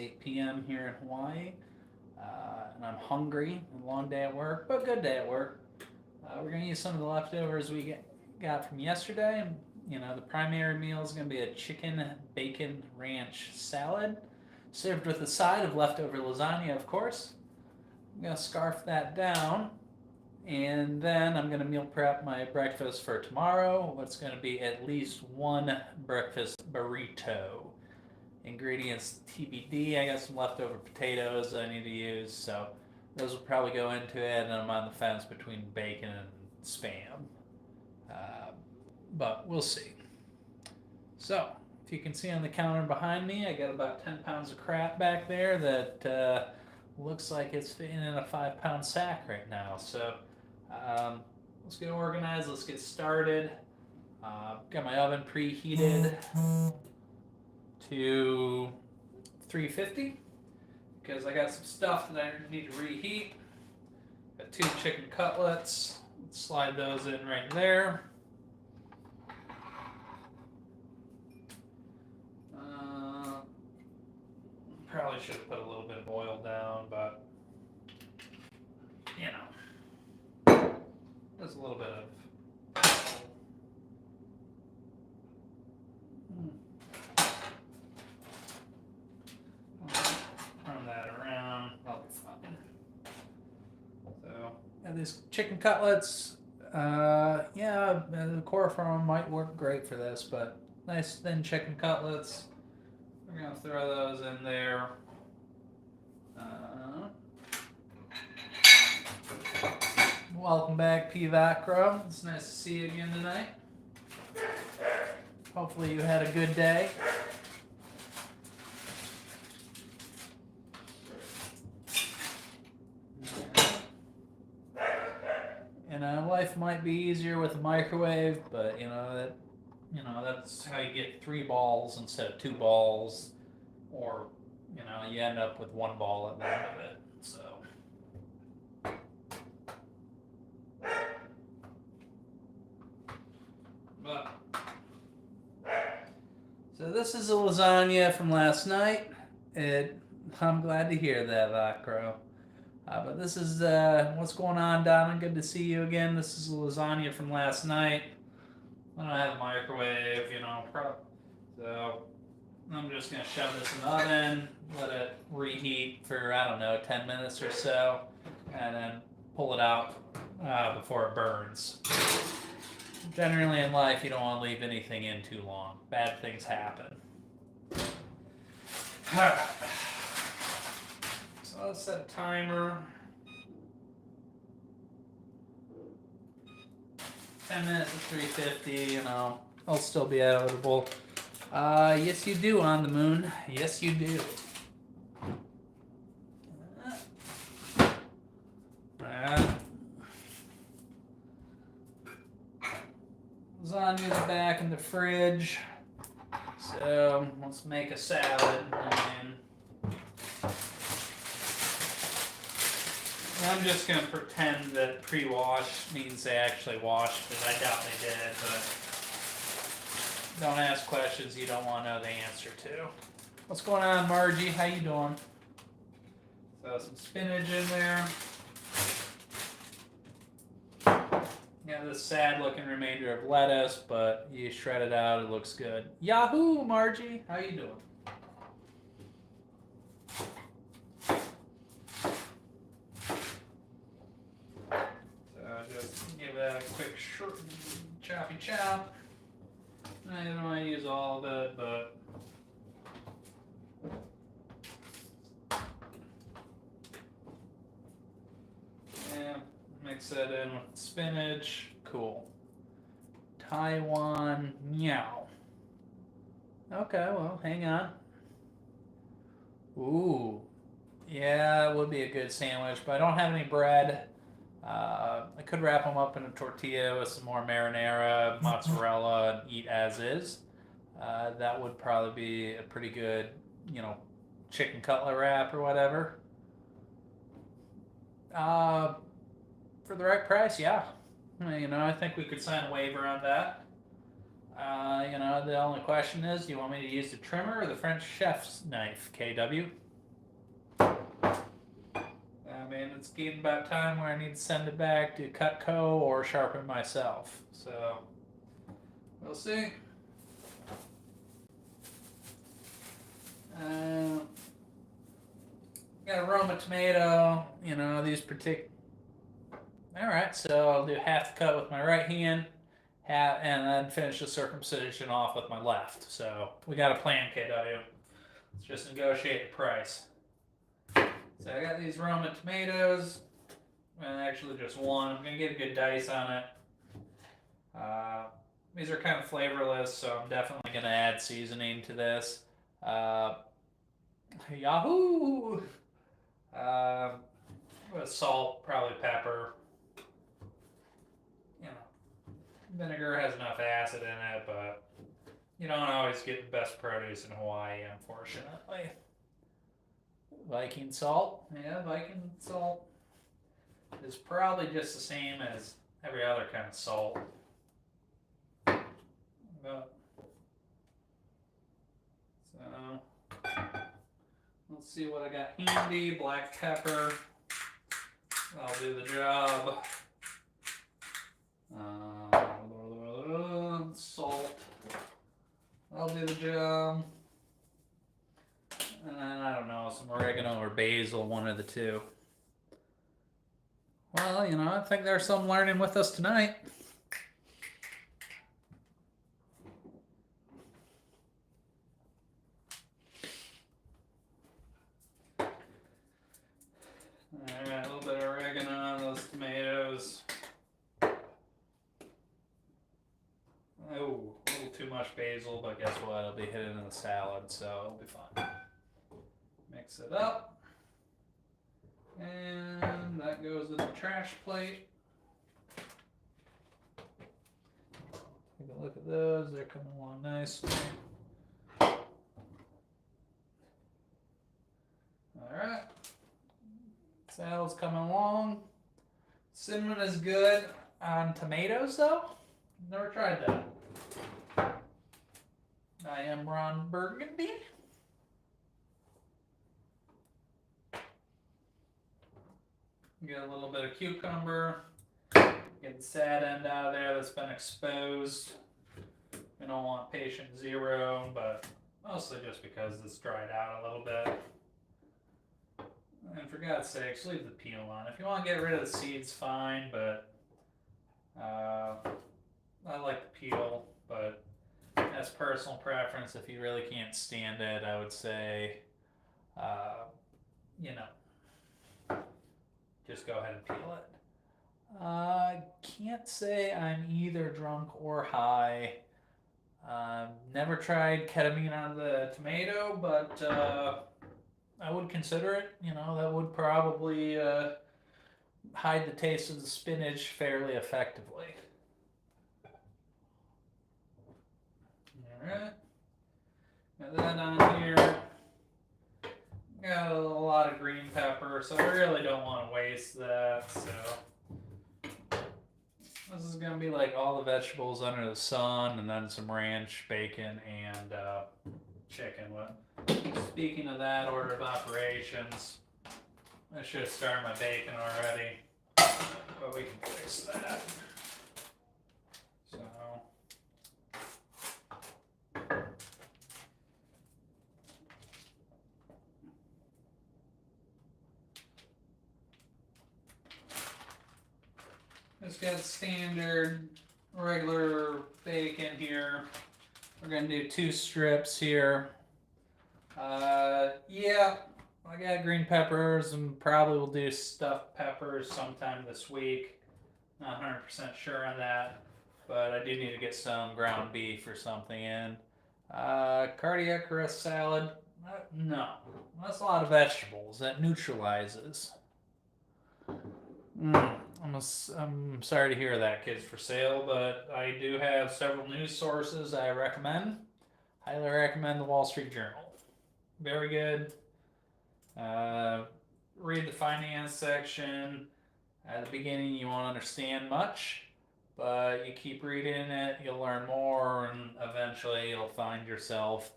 8 p.m. here in Hawaii, and I'm hungry. A long day at work, but good day at work. We're gonna use some of the leftovers got from yesterday. You know, the primary meal is gonna be a chicken bacon ranch salad, served with a side of leftover lasagna, of course. I'm gonna scarf that down, and then I'm gonna meal prep my breakfast for tomorrow. What's gonna be at least one breakfast burrito. Ingredients TBD. I got some leftover potatoes that I need to use, so those will probably go into it. And I'm on the fence between bacon and spam, uh, but we'll see. So, if you can see on the counter behind me, I got about 10 pounds of crap back there that looks like it's fitting in a 5-pound sack right now. So, let's get organized. Let's get started. Got my oven preheated to 350 because I got some stuff that I need to reheat. Got 2 chicken cutlets. Let's slide those in right there. Probably should have put a little bit of oil down, but you know, there's a little bit of turn that around. That'll be fine. So, and these chicken cutlets, yeah, the core from them might work great for this, but nice thin chicken cutlets. We're gonna throw those in there. Welcome back, P. Vacro. It's nice to see you again tonight. Hopefully you had a good day. You know, life might be easier with a microwave, but that's how you get 3 balls instead of 2 balls, or you end up with 1 ball at the end of it. So this is a lasagna from last night. I'm glad to hear that, Vacro. But this is what's going on, Donna. Good to see you again. This is a lasagna from last night. I don't have a microwave, so I'm just going to shove this in the oven, let it reheat for, 10 minutes or so, and then pull it out before it burns. Generally in life, you don't want to leave anything in too long. Bad things happen. So let's set a timer. 10 minutes at 350, I'll still be editable. Yes you do, On the Moon. Yes you do. Lasagna's back in the fridge. So let's make a salad. I'm just going to pretend that pre-wash means they actually washed it. I doubt they did, but don't ask questions you don't want to know the answer to. What's going on, Margie? How you doing? So some spinach in there. Got this sad looking remainder of lettuce, but you shred it out, it looks good. Yahoo, Margie! How you doing? Give that a quick short choppy chop. I don't want to use all of it, but yeah, mix that in with spinach. Cool. Taiwan meow. Okay, well, hang on. Ooh, yeah, it would be a good sandwich, but I don't have any bread. I could wrap them up in a tortilla with some more marinara, mozzarella, and eat as is. That would probably be a pretty good, chicken cutlet wrap or whatever. For the right price, yeah. I think we could sign a waiver on that. The only question is, do you want me to use the trimmer or the French chef's knife, KW? mean, it's getting about time where I need to send it back to Cutco or sharpen myself. So, we'll see. Got a Roma tomato, these particular. Alright, so I'll do half the cut with my right hand, and then finish the circumcision off with my left. So, we got a plan, KW. Let's just negotiate the price. So I got these Roma tomatoes, and actually just one. I'm going to get a good dice on it. These are kind of flavorless, so I'm definitely going to add seasoning to this. Yahoo! With salt, probably pepper. Vinegar has enough acid in it, but you don't always get the best produce in Hawaii, unfortunately. Viking salt. Yeah, Viking salt is probably just the same as every other kind of salt. But, so, let's see what I got handy. Black pepper. I'll do the job. Salt. I'll do the job. And then, I don't know, some oregano or basil, one of the two. Well, I think there's some learning with us tonight. Alright, a little bit of oregano on those tomatoes. Oh, a little too much basil, but guess what? It'll be hidden in the salad, so it'll be fine. Mix it up. And that goes in the trash plate. Take a look at those. They're coming along nicely. Alright. Salad's coming along. Cinnamon is good on tomatoes, though. Never tried that. I am Ron Burgundy. Get a little bit of cucumber. Get the sad end out of there that's been exposed. We don't want patient 0, but mostly just because it's dried out a little bit. And for God's sakes, leave the peel on. If you want to get rid of the seeds, fine, but I like the peel, but as personal preference, if you really can't stand it, I would say, just go ahead and peel it. I can't say I'm either drunk or high. Never tried ketamine on the tomato, but I would consider it. That would probably hide the taste of the spinach fairly effectively. Alright. Got that on here. Got a lot of green pepper, so I really don't want to waste that. So this is going to be like all the vegetables under the sun, and then some ranch, bacon, and chicken. Speaking of that, order of operations. I should have started my bacon already, but we can fix that. So just got standard regular bacon here. We're gonna do 2 strips here. Yeah, I got green peppers and probably will do stuffed peppers sometime this week. Not 100% sure on that, but I do need to get some ground beef or something in. Cardiac arrest salad. No, that's a lot of vegetables. That neutralizes. I'm sorry to hear that, kids for sale, but I do have several news sources I recommend. Highly recommend the Wall Street Journal. Very good. Read the finance section. At the beginning, you won't understand much, but you keep reading it, you'll learn more, and eventually you'll find yourself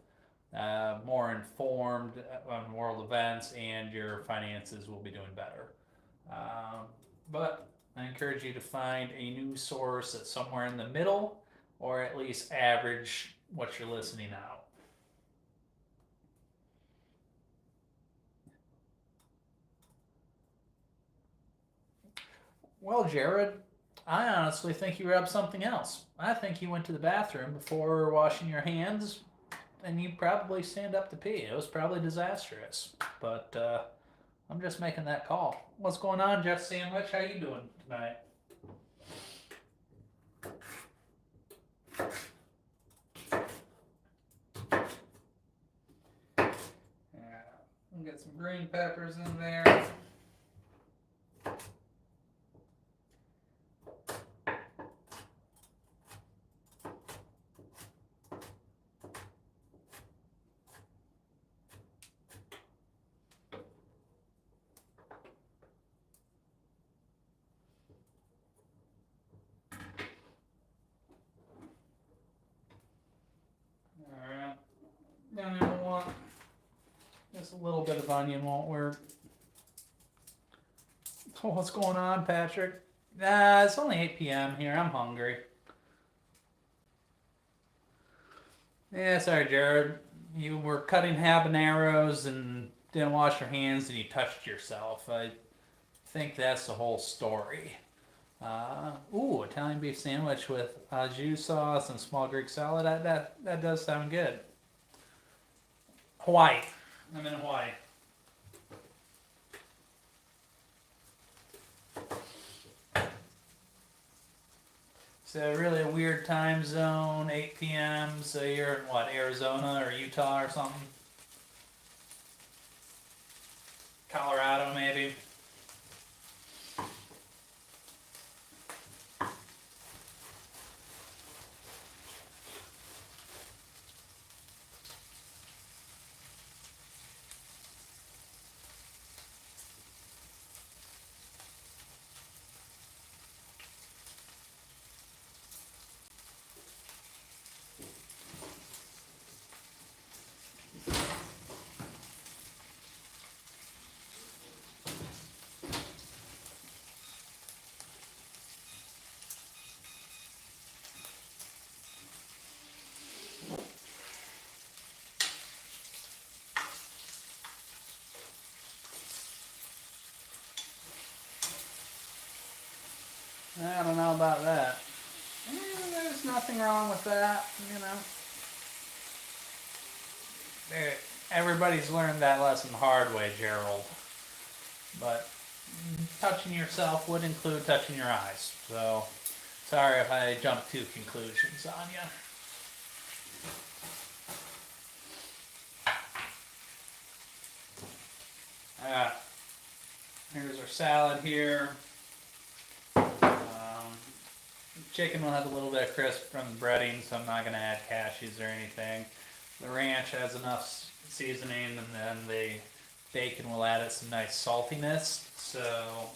more informed on world events, and your finances will be doing better. Um, but I encourage you to find a news source that's somewhere in the middle, or at least average what you're listening out. Well, Jared, I honestly think you were up something else. I think you went to the bathroom before washing your hands, and you probably stand up to pee. It was probably disastrous. But I'm just making that call. What's going on, Jeff Sandwich? How you doing tonight? Yeah, we'll get some green peppers in there. Alright. Then we want just a little bit of onion won't work. So what's going on, Patrick? Nah, it's only 8 p.m. here. I'm hungry. Yeah, sorry, Jared. You were cutting habaneros and didn't wash your hands and you touched yourself. I think that's the whole story. Italian beef sandwich with au jus sauce and small Greek salad. That does sound good. Hawaii. I'm in Hawaii. So really a weird time zone, 8 p.m. So you're in what, Arizona or Utah or something? Colorado maybe? I don't know about that. There's nothing wrong with that, you know. Everybody's learned that lesson the hard way, Gerald. But touching yourself would include touching your eyes. So, sorry if I jumped to conclusions on you. Here's our salad here. Chicken will have a little bit of crisp from the breading, so I'm not going to add cashews or anything. The ranch has enough seasoning, and then the bacon will add it some nice saltiness. So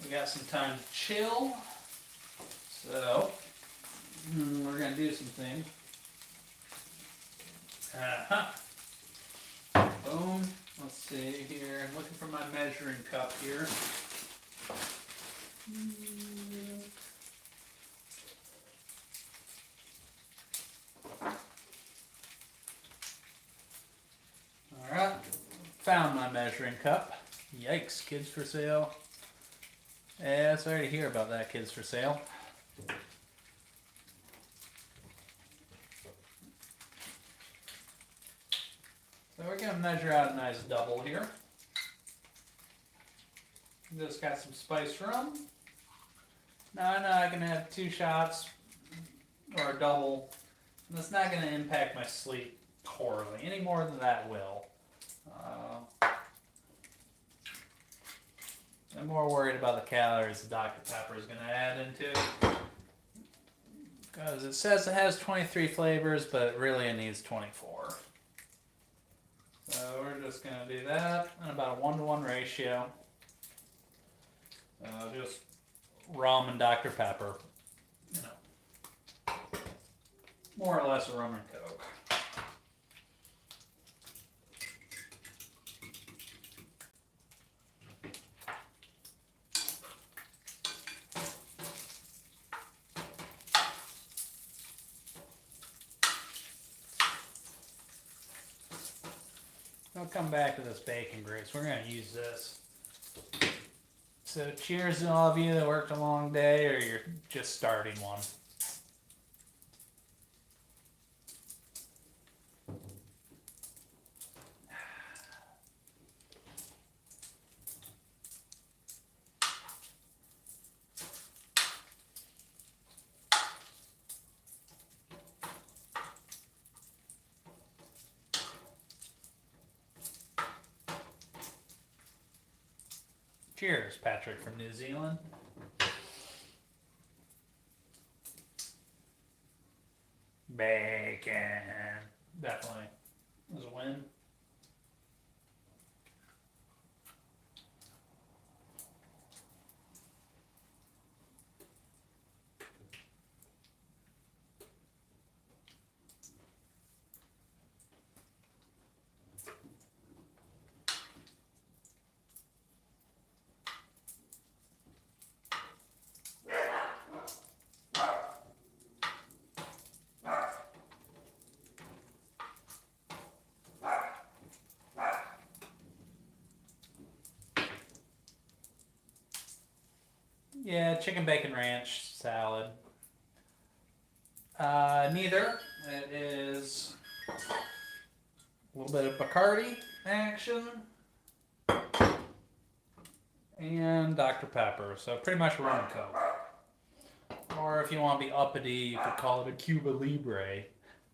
we got some time to chill. So we're going to do some things. Boom. Let's see here. I'm looking for my measuring cup here. Alright, found my measuring cup. Yikes, kids for sale. Yeah, sorry to hear about that, kids for sale. So we're going to measure out a nice double here. Just got some spiced rum. Now I know I can have 2 shots or a double. And that's not going to impact my sleep poorly, any more than that will. I'm more worried about the calories the Dr. Pepper is going to add into it. Because it says it has 23 flavors, but really it needs 24. So we're just going to do that in about a 1-to-1 ratio. Just rum and Dr. Pepper. You know, more or less a rum and Coke. I'll come back to this bacon grease. We're going to use this. So cheers to all of you that worked a long day or you're just starting one. Cheers, Patrick from New Zealand. Bacon. Definitely. It was a win. Yeah, chicken bacon ranch salad. Neither. It is a little bit of Bacardi action and Dr. Pepper. So pretty much rum and Coke. Or if you want to be uppity, you could call it a Cuba Libre.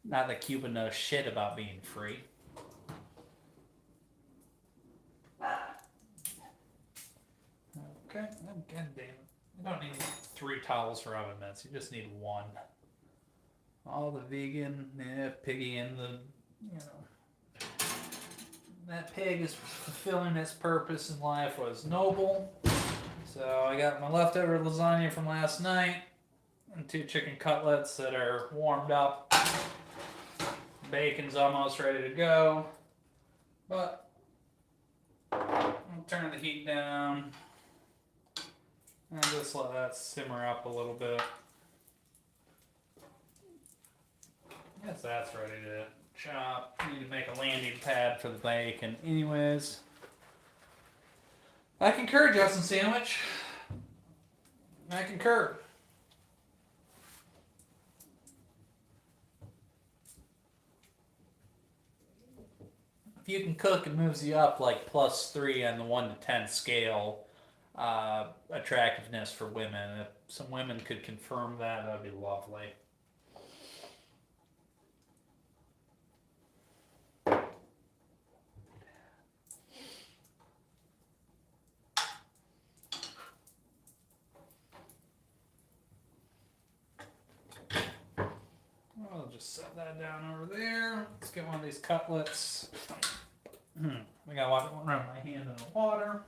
Not that Cuba knows shit about being free. Okay, God damn it. You don't need 3 towels for oven mitts. You just need 1. All the vegan, piggy in the, that pig is fulfilling its purpose in life was noble. So I got my leftover lasagna from last night and 2 chicken cutlets that are warmed up. Bacon's almost ready to go, but I'll turn the heat down. And just let that simmer up a little bit. I guess that's ready to chop. Need to make a landing pad for the bacon anyways. I concur, Justin Sandwich. I concur. If you can cook, it moves you up like +3 on the 1 to 10 scale. Attractiveness for women. If some women could confirm that, that'd be lovely. I'll just set that down over there. Let's get one of these cutlets. I gotta run my hand in the water.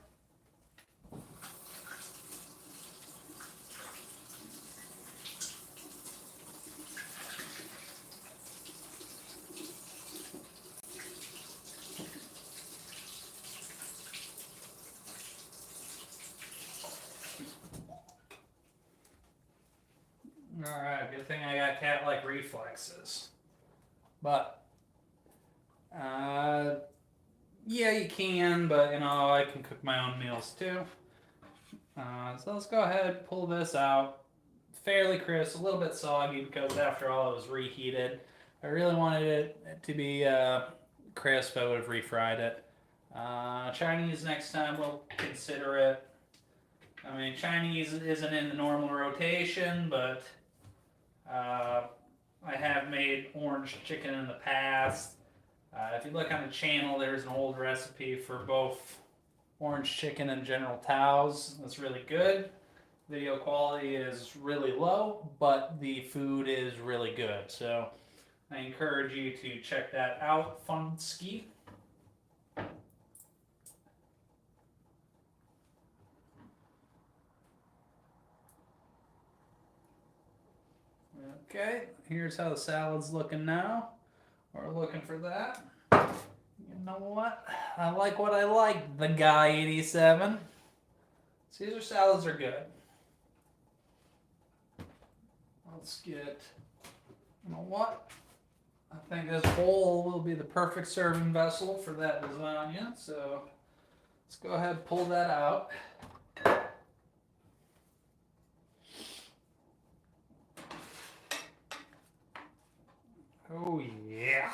Alright, good thing I got cat-like reflexes. But, yeah, you can, but, I can cook my own meals too. So let's go ahead, pull this out. Fairly crisp, a little bit soggy because after all it was reheated. If I really wanted it to be crisp, I would have refried it. Chinese next time we'll consider it. I mean, Chinese isn't in the normal rotation, but I have made orange chicken in the past. If you look on the channel, there's an old recipe for both orange chicken and General Tao's. That's really good. Video quality is really low, but the food is really good. So I encourage you to check that out. Fun ski. Okay, here's how the salad's looking now. We're looking for that. You know what? I like what I like, the guy 87. Caesar salads are good. Let's get, you know what? I think this bowl will be the perfect serving vessel for that lasagna. So let's go ahead and pull that out. Oh yeah.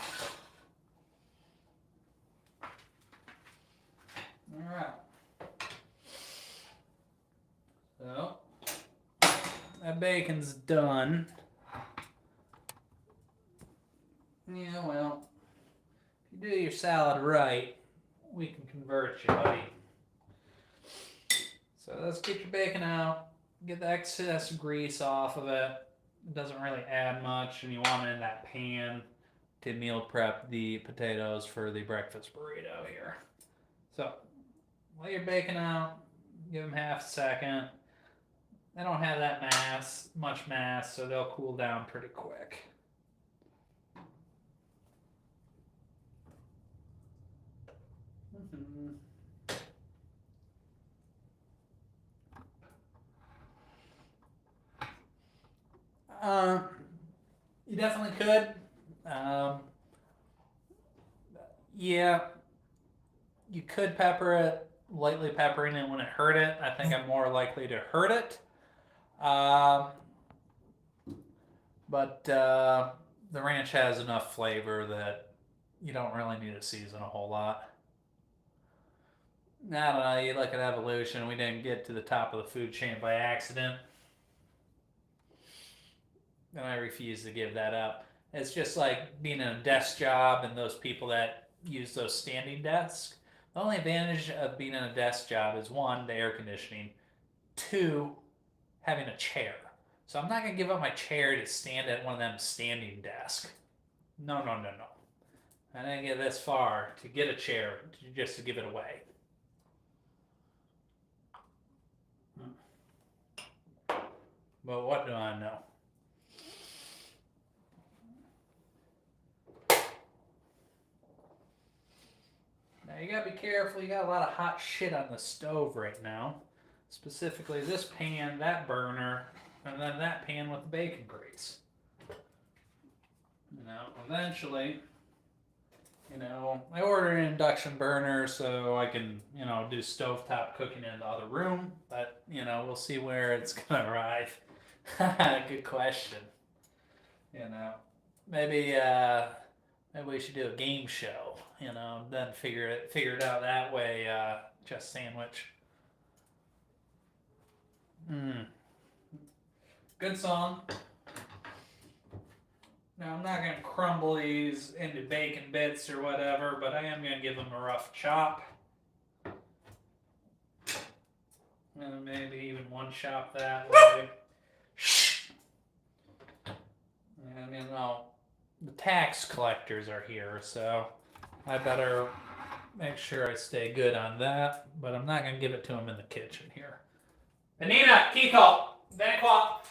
All right. So that bacon's done. Yeah, well, if you do your salad right, we can convert you, buddy. So let's get your bacon out, get the excess grease off of it. It doesn't really add much, and you want it in that pan to meal prep the potatoes for the breakfast burrito here. So lay your bacon out, give them half a second. They don't have that much mass, so they'll cool down pretty quick. You definitely could. Yeah, you could pepper it, lightly peppering it when it hurt it. I think I'm more likely to hurt it. But the ranch has enough flavor that you don't really need to season a whole lot. I don't know, you look at evolution, we didn't get to the top of the food chain by accident. And I refuse to give that up. It's just like being in a desk job and those people that use those standing desks. The only advantage of being in a desk job is one, the air conditioning, two, having a chair. So I'm not going to give up my chair to stand at one of them standing desks. No. I didn't get this far to get a chair just to give it away. But what do I know? Now you gotta be careful, you got a lot of hot shit on the stove right now. Specifically this pan, that burner, and then that pan with the bacon grease. Eventually, I ordered an induction burner so I can, do stovetop cooking in the other room, but, we'll see where it's gonna arrive. Good question. Maybe we should do a game show, then figure it out that way, just sandwich. Good song. Now I'm not gonna crumble these into bacon bits or whatever, but I am gonna give them a rough chop. And maybe even one chop that way. And the tax collectors are here, so I better make sure I stay good on that, but I'm not gonna give it to them in the kitchen here. Anita, Kiko, Venqua.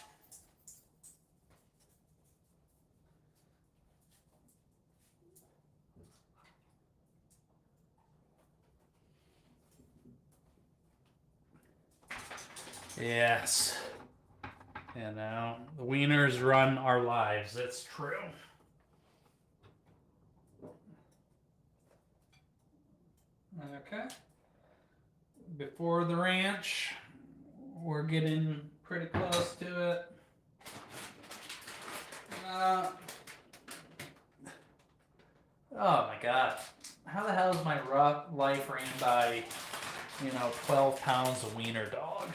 Yes. The wieners run our lives. That's true. Okay. Before the ranch, we're getting pretty close to it. Oh my God. How the hell is my life ran by, 12 pounds of wiener dog?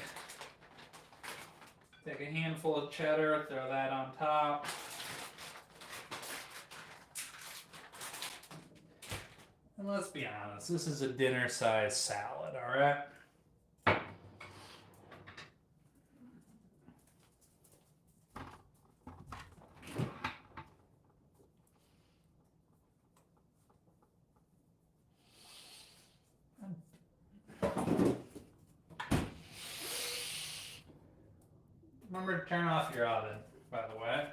Take a handful of cheddar, throw that on top. And let's be honest, this is a dinner-sized salad, all right? Remember to turn off your oven, by the way.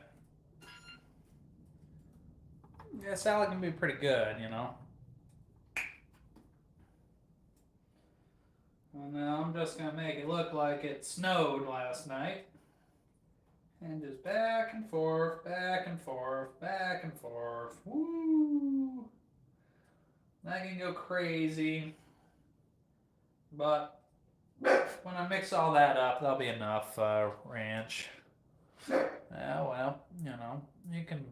Yeah, salad can be pretty good, Well, now I'm just going to make it look like it snowed last night. And just back and forth, back and forth, back and forth. Woo! That can go crazy. But when I mix all that up, that'll be enough ranch. Oh, well, you can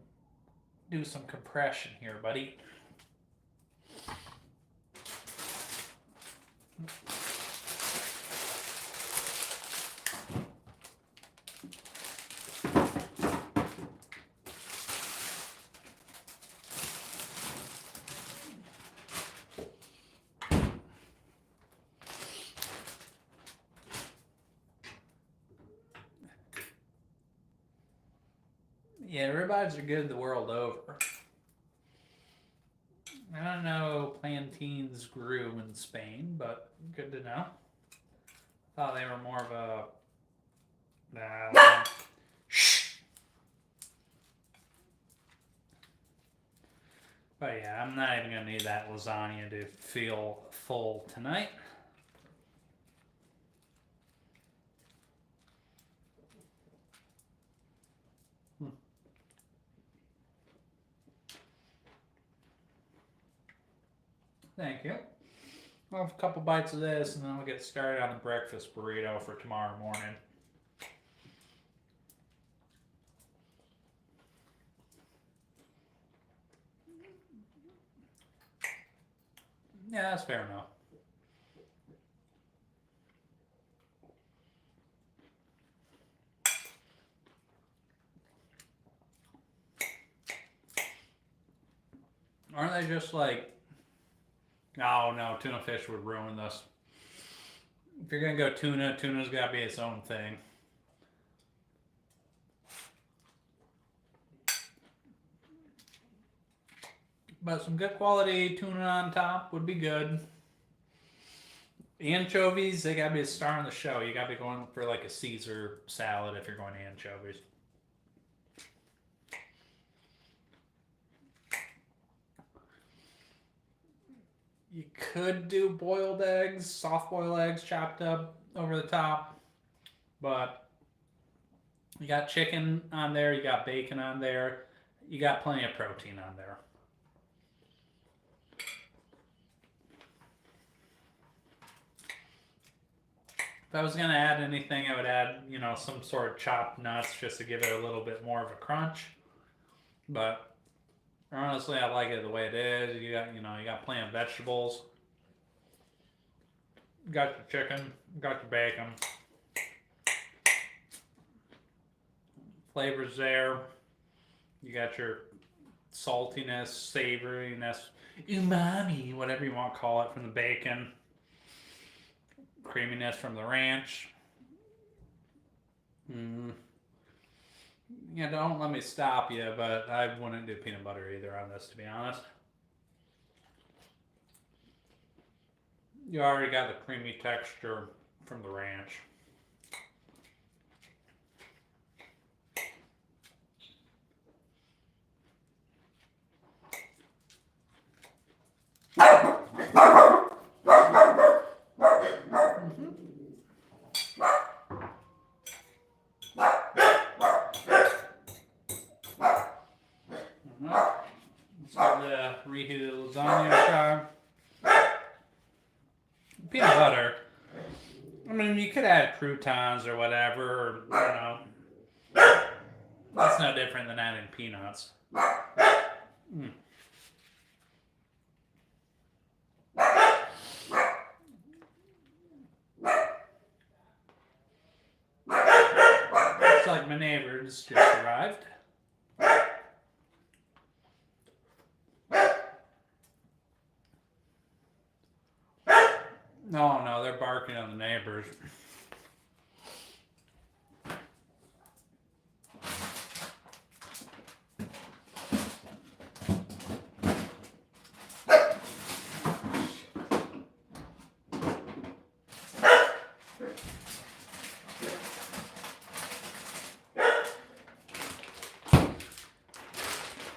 do some compression here, buddy. Yeah, ribeyes are good the world over. I don't know plantains grew in Spain, but good to know. Thought they were more of a... Shh! But yeah, I'm not even going to need that lasagna to feel full tonight. Thank you. I'll have a couple bites of this and then we'll get started on the breakfast burrito for tomorrow morning. Yeah, that's fair enough. Aren't they just like... Oh no, tuna fish would ruin this. If you're gonna go tuna, tuna's gotta be its own thing. But some good quality tuna on top would be good. Anchovies, they gotta be a star on the show. You gotta be going for like a Caesar salad if you're going to anchovies. You could do boiled eggs, soft boiled eggs chopped up over the top, but you got chicken on there, you got bacon on there, you got plenty of protein on there. If I was going to add anything, I would add, some sort of chopped nuts just to give it a little bit more of a crunch. But honestly, I like it the way it is. You got plenty of vegetables. You got your chicken, you got your bacon. Flavors there. You got your saltiness, savoriness, umami, whatever you want to call it, from the bacon. Creaminess from the ranch. Yeah, don't let me stop you, but I wouldn't do peanut butter either on this, to be honest. You already got the creamy texture from the ranch. Reheated lasagna char. Peanut butter. I mean, you could add croutons or whatever, or, That's no different than adding peanuts. Looks like my neighbors just arrived. No, they're barking on the neighbors.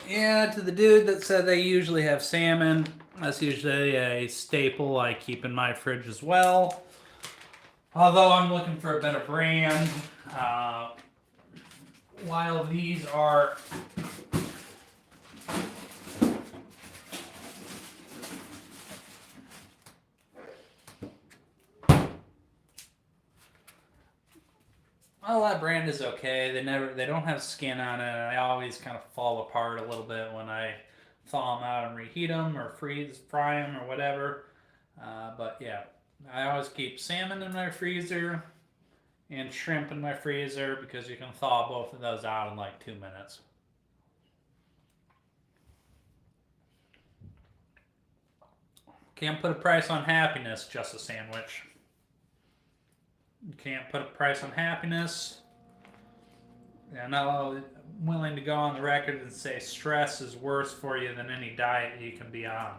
Yeah, to the dude that said they usually have salmon, that's usually a staple I keep in my fridge as well. Although I'm looking for a better brand. while these are well, that brand is okay. They don't have skin on it. I always kind of fall apart a little bit when I thaw them out and reheat them or fry them or whatever. But yeah, I always keep salmon in my freezer and shrimp in my freezer because you can thaw both of those out in like 2 minutes. Can't put a price on happiness, just a sandwich. You can't put a price on happiness. I'm not willing to go on the record and say stress is worse for you than any diet you can be on.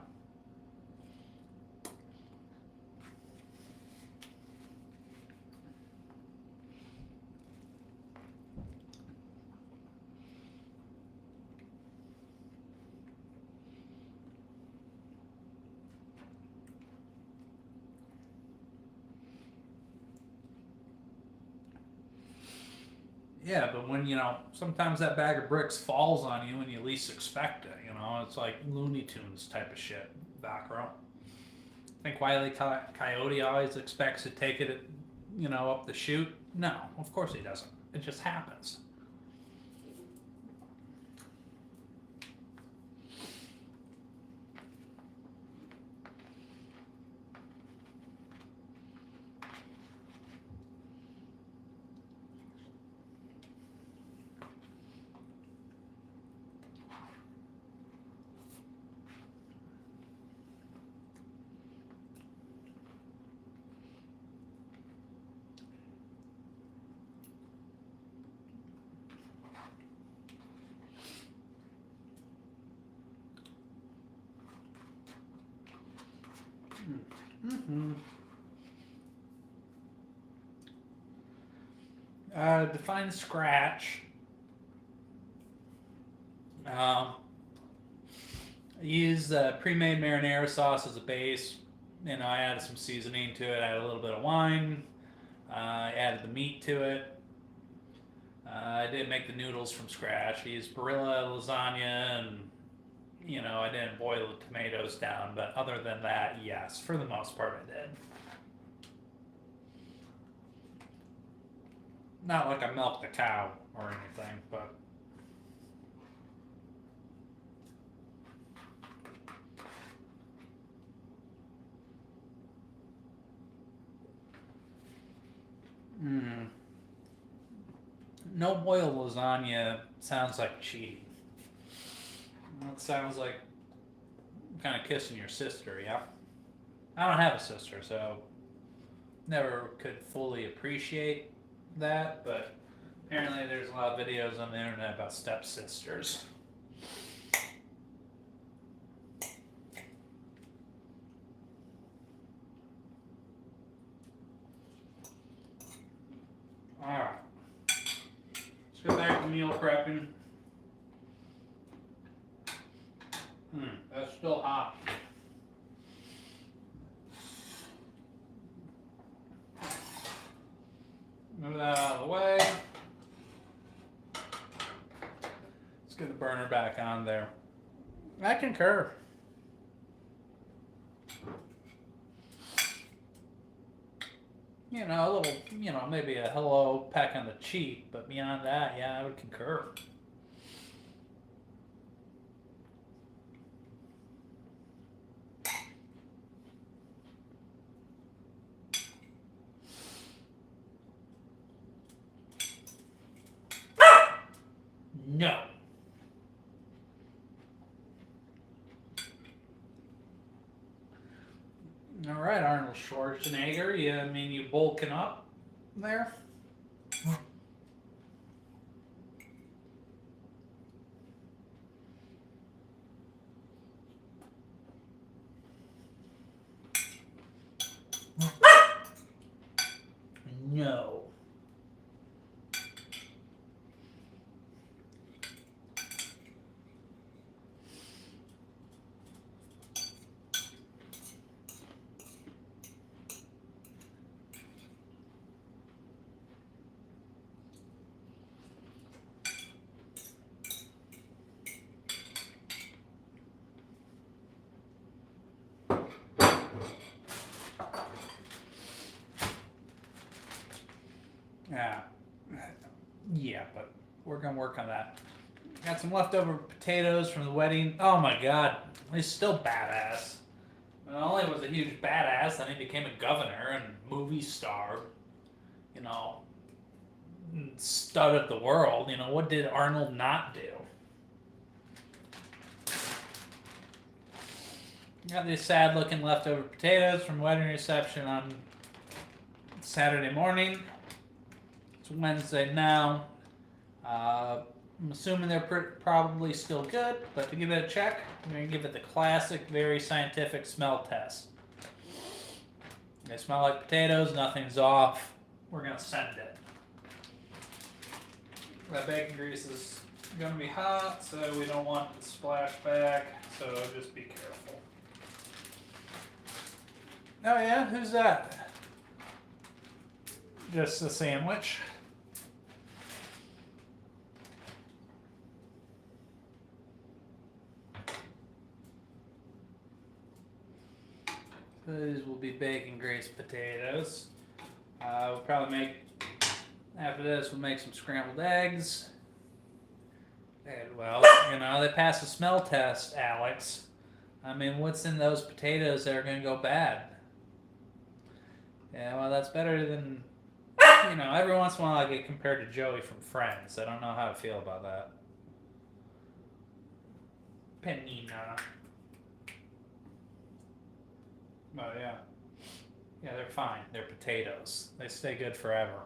Yeah, but when, sometimes that bag of bricks falls on you when you least expect it, it's like Looney Tunes type of shit, back row. I think Wile E. Coyote always expects to take it, up the chute. No, of course he doesn't. It just happens. Mm-hmm. Define scratch. I use pre-made marinara sauce as a base. I added some seasoning to it. I added a little bit of wine. I added the meat to it. I did make the noodles from scratch. I used Barilla lasagna, and I didn't boil the tomatoes down. But other than that, yes, for the most part, I did. Not like I milked the cow or anything, but. No boiled lasagna sounds like cheating. It sounds like kind of kissing your sister, yeah? I don't have a sister, so never could fully appreciate that, but apparently there's a lot of videos on the internet about stepsisters. Alright. Let's go back to meal prepping. That's still hot. Move that out of the way. Let's get the burner back on there. I concur. A little, maybe a hello peck on the cheek, but beyond that, yeah, I would concur. No. All right, Arnold Schwarzenegger. You bulking up there? No. Yeah. Yeah, but we're gonna work on that. Got some leftover potatoes from the wedding. Oh my god, he's still badass. Not only was a huge badass, then he became a governor and movie star. You know, stud of the world. You know, what did Arnold not do? Got these sad looking leftover potatoes from wedding reception on Saturday morning. It's Wednesday now. I'm assuming they're probably still good, but to give it a check, I'm going to give it the classic, very scientific smell test. They smell like potatoes, nothing's off. We're going to send it. That bacon grease is going to be hot, so we don't want it to splash back, so just be careful. Oh yeah, who's that? Just a sandwich. These will be bacon grease potatoes. We'll probably make, after this, we'll make some scrambled eggs. And well, you know, they passed the smell test, Alex. I mean, what's in those potatoes that are going to go bad? Yeah, well, that's better than, you know, every once in a while I get compared to Joey from Friends. I don't know how I feel about that. Penina. Oh, yeah. Yeah, they're fine. They're potatoes. They stay good forever.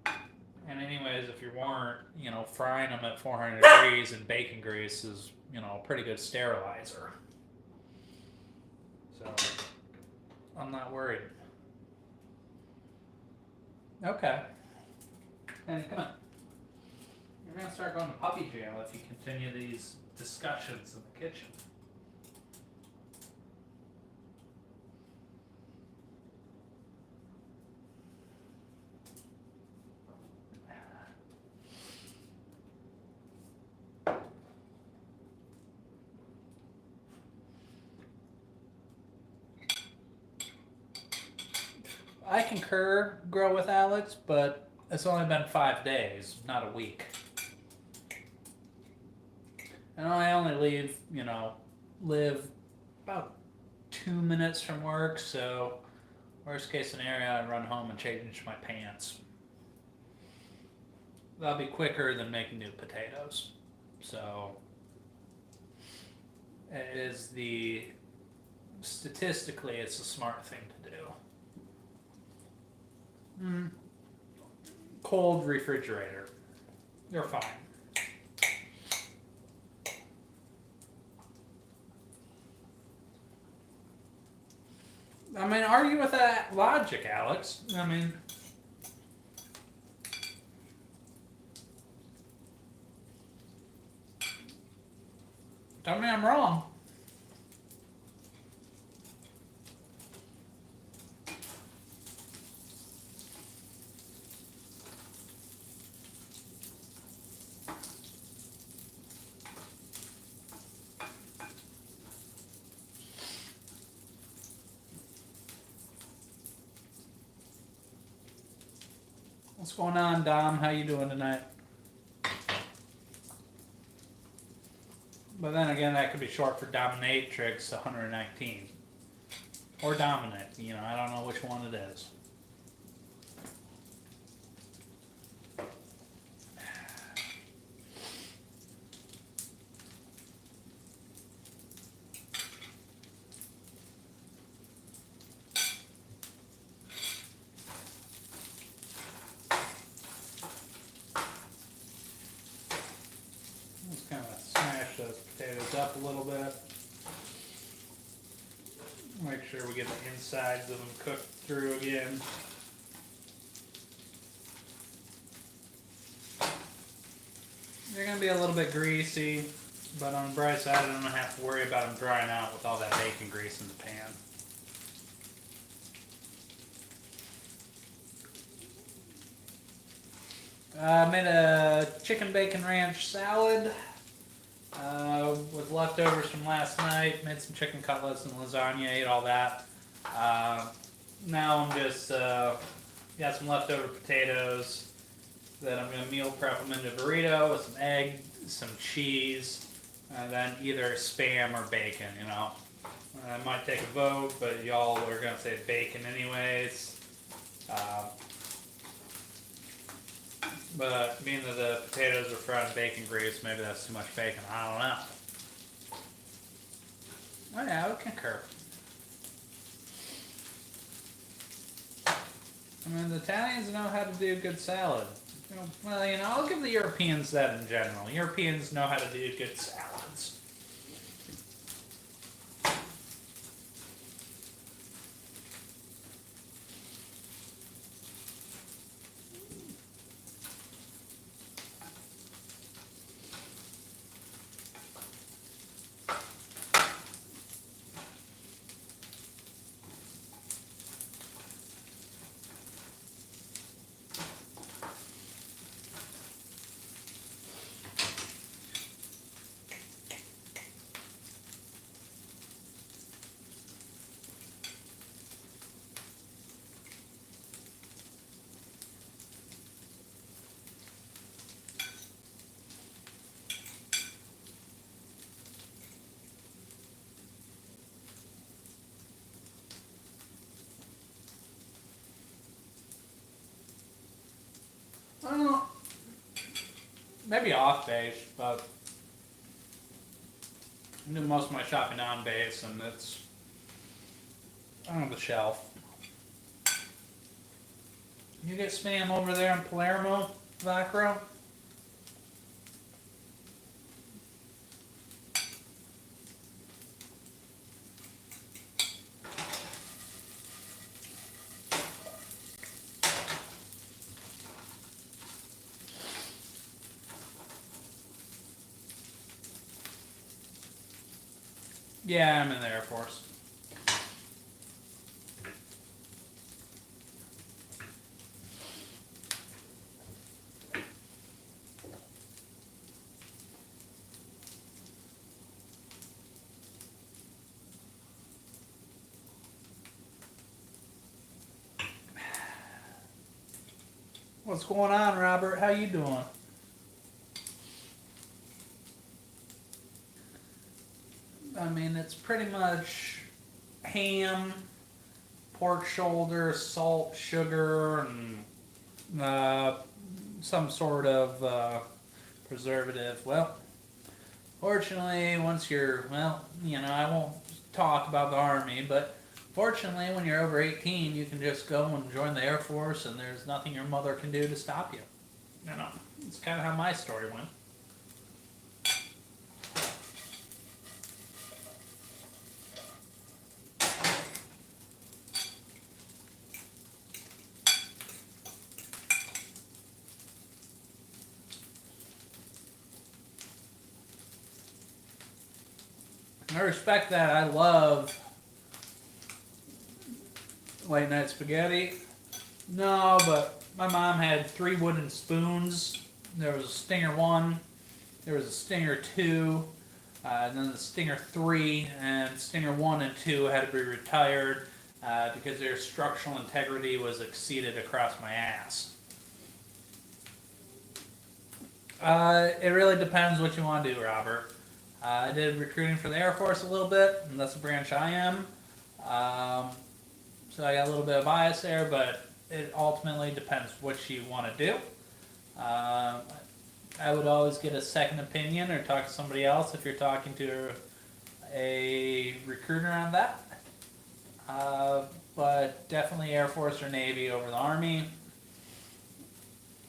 And anyways, if you weren't, you know, frying them at 400 degrees in bacon grease is, you know, a pretty good sterilizer. So, I'm not worried. Okay. And come on. You're going to start going to puppy jail if you continue these discussions in the kitchen. I concur, grow with Alex, but it's only been 5 days, not a week. And I only live about 2 minutes from work, so worst case scenario, I run home and change my pants. That'll be quicker than making new potatoes. So, it is statistically, it's a smart thing to do. Cold refrigerator. They're fine. I mean, argue with that logic, Alex. I mean, tell me I'm wrong. What's going on, Dom? How you doing tonight? But then again, that could be short for Dominatrix 119. Or Dominant, you know, I don't know which one it is. Just kind of smash those potatoes up a little bit. Make sure we get the insides of them cooked through again. They're going to be a little bit greasy, but on the bright side, I don't have to worry about them drying out with all that bacon grease in the pan. I made a chicken bacon ranch salad with leftovers from last night. Made some chicken cutlets and lasagna, ate all that. now I'm just got some leftover potatoes that I'm gonna meal prep them into a burrito with some egg, some cheese, and then either spam or bacon. You know, I might take a vote, but y'all are gonna say bacon anyways. Uh, but being that the potatoes are fried in bacon grease, maybe that's too much bacon. I don't know. Oh yeah, I would concur. I mean, the Italians know how to do good salad. Well, I'll give the Europeans that in general. Europeans know how to do good salads. Well, maybe off base, but I do most of my shopping on base, and it's on the shelf. You get spam over there in Palermo, Vacro? Yeah, I'm in the Air Force. What's going on, Robert? How you doing? I mean, it's pretty much ham, pork shoulder, salt, sugar, and some sort of preservative. Well, fortunately, once you're, well, I won't talk about the Army, but fortunately, when you're over 18, you can just go and join the Air Force, and there's nothing your mother can do to stop you. It's kind of how my story went. I respect that. I love late night spaghetti. No, but my mom had 3 wooden spoons. There was a Stinger 1, there was a Stinger 2, and then the Stinger 3, and Stinger 1 and 2 had to be retired because their structural integrity was exceeded across my ass. It really depends what you want to do, Robert. I did recruiting for the Air Force a little bit, and that's the branch I am. So I got a little bit of bias there, but it ultimately depends what you want to do. I would always get a second opinion or talk to somebody else if you're talking to a recruiter on that. But definitely Air Force or Navy over the Army.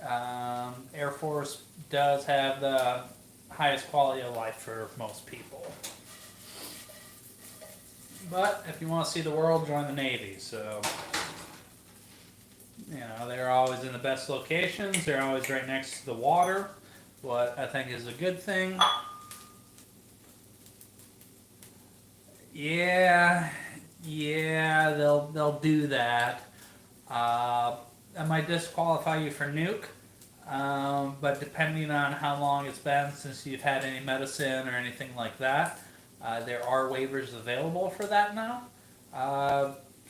Air Force does have the highest quality of life for most people. But if you want to see the world, join the Navy. So, they're always in the best locations. They're always right next to the water, what I think is a good thing. Yeah, they'll do that. That might disqualify you for nuke. But depending on how long it's been since you've had any medicine or anything like that, there are waivers available for that now.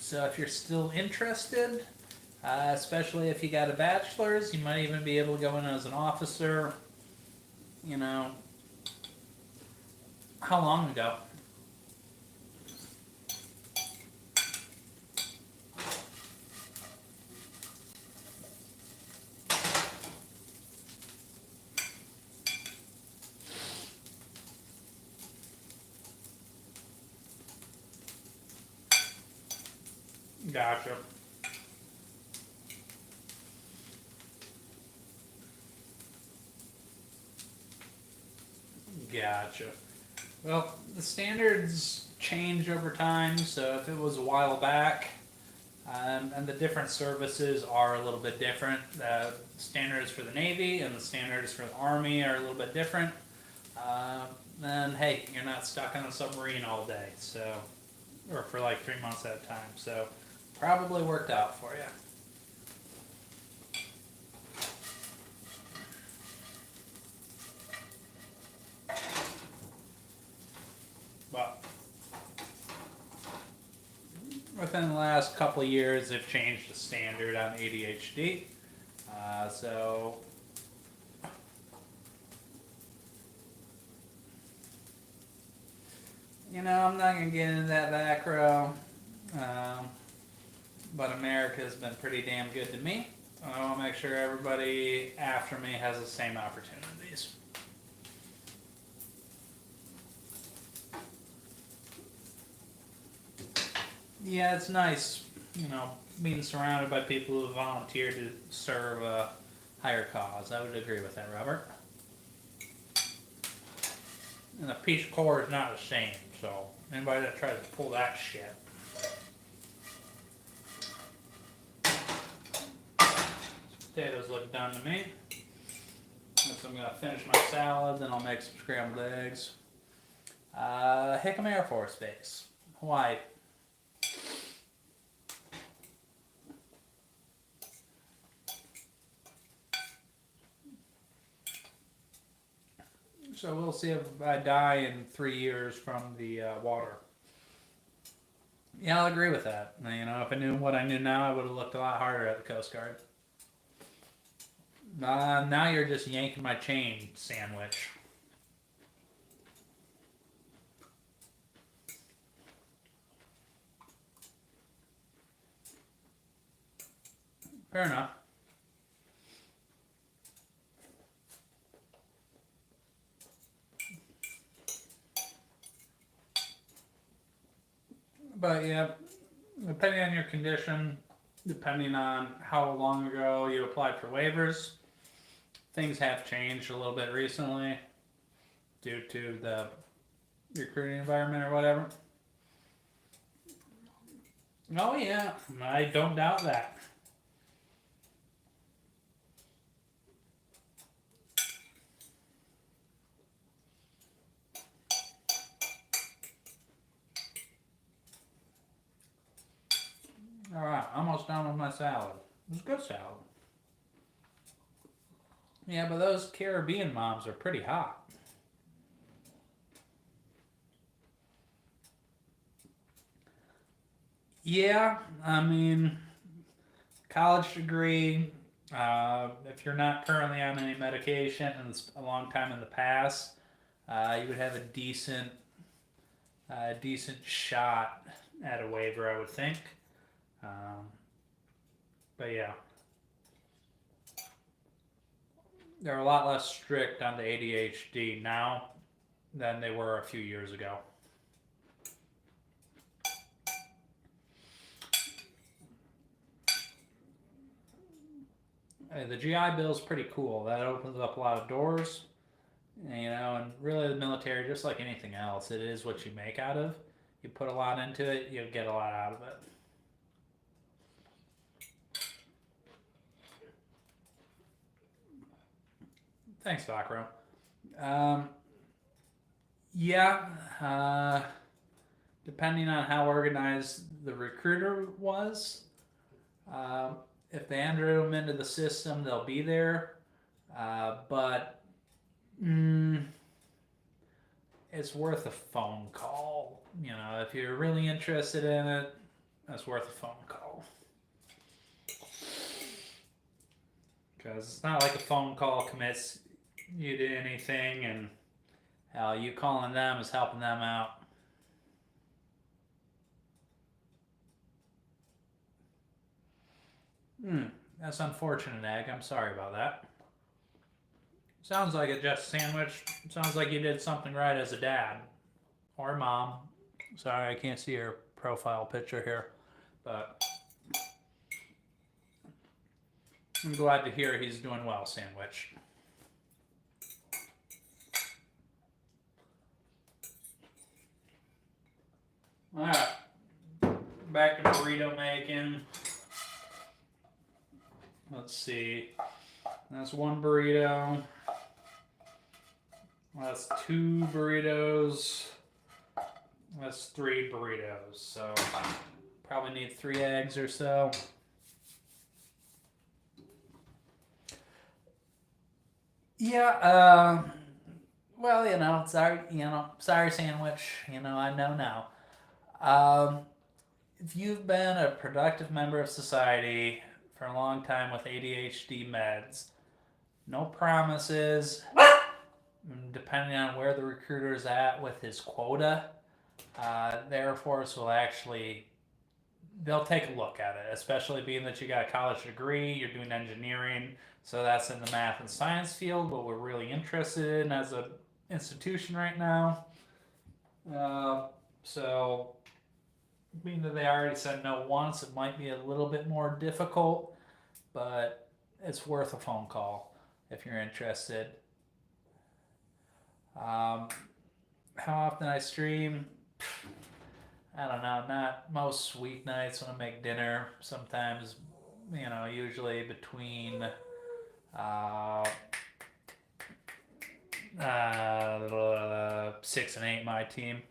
So if you're still interested, especially if you got a bachelor's, you might even be able to go in as an officer. You know, how long ago? Gotcha. Gotcha. Well, the standards change over time, so if it was a while back, and the different services are a little bit different. The standards for the Navy and the standards for the Army are a little bit different. Then, hey, you're not stuck on a submarine all day, so, or for like 3 months at a time, so probably worked out for you. But within the last couple of years, they've changed the standard on ADHD. So I'm not gonna get into that back row, but America's been pretty damn good to me. I want to make sure everybody after me has the same opportunities. Yeah, it's nice, being surrounded by people who volunteer to serve a higher cause. I would agree with that, Robert. And the Peace Corps is not the same, so anybody that tries to pull that shit. Potatoes look done to me. So I'm going to finish my salad, then I'll make some scrambled eggs. Hickam Air Force Base, Hawaii. So we'll see if I die in 3 years from the water. Yeah, I'll agree with that. If I knew what I knew now, I would have looked a lot harder at the Coast Guard. Now you're just yanking my chain, sandwich. Fair enough. But yeah, depending on your condition, depending on how long ago you applied for waivers, things have changed a little bit recently due to the recruiting environment or whatever. Oh yeah, I don't doubt that. Alright, almost done with my salad. It was a good salad. Yeah, but those Caribbean moms are pretty hot. Yeah, I mean, college degree, if you're not currently on any medication and it's a long time in the past, you would have a decent shot at a waiver, I would think. But yeah, they're a lot less strict on the ADHD now than they were a few years ago. The GI Bill is pretty cool. That opens up a lot of doors, and really the military, just like anything else, it is what you make out of. You put a lot into it, you'll get a lot out of it. Thanks, Vakro. Yeah, depending on how organized the recruiter was, if they entered them into the system, they'll be there. But it's worth a phone call. If you're really interested in it, that's worth a phone call. Because it's not like a phone call commits you to anything, and you calling them is helping them out. That's unfortunate, Egg. I'm sorry about that. Sounds like a just sandwich. Sounds like you did something right as a dad or mom. Sorry, I can't see your profile picture here, but I'm glad to hear he's doing well, Sandwich. All right, back to burrito making. Let's see. That's one burrito. That's two burritos. That's three burritos. So probably need 3 eggs or so. Yeah, well, sorry, Sandwich. I know now. If you've been a productive member of society for a long time with ADHD meds, no promises. Depending on where the recruiter is at with his quota, the Air Force will they'll take a look at it, especially being that you got a college degree, you're doing engineering, so that's in the math and science field, what we're really interested in as an institution right now. So being that they already said no once, it might be a little bit more difficult, but it's worth a phone call if you're interested. How often I stream? I don't know, not most weeknights when I make dinner. Sometimes, usually between 6 and 8, my team.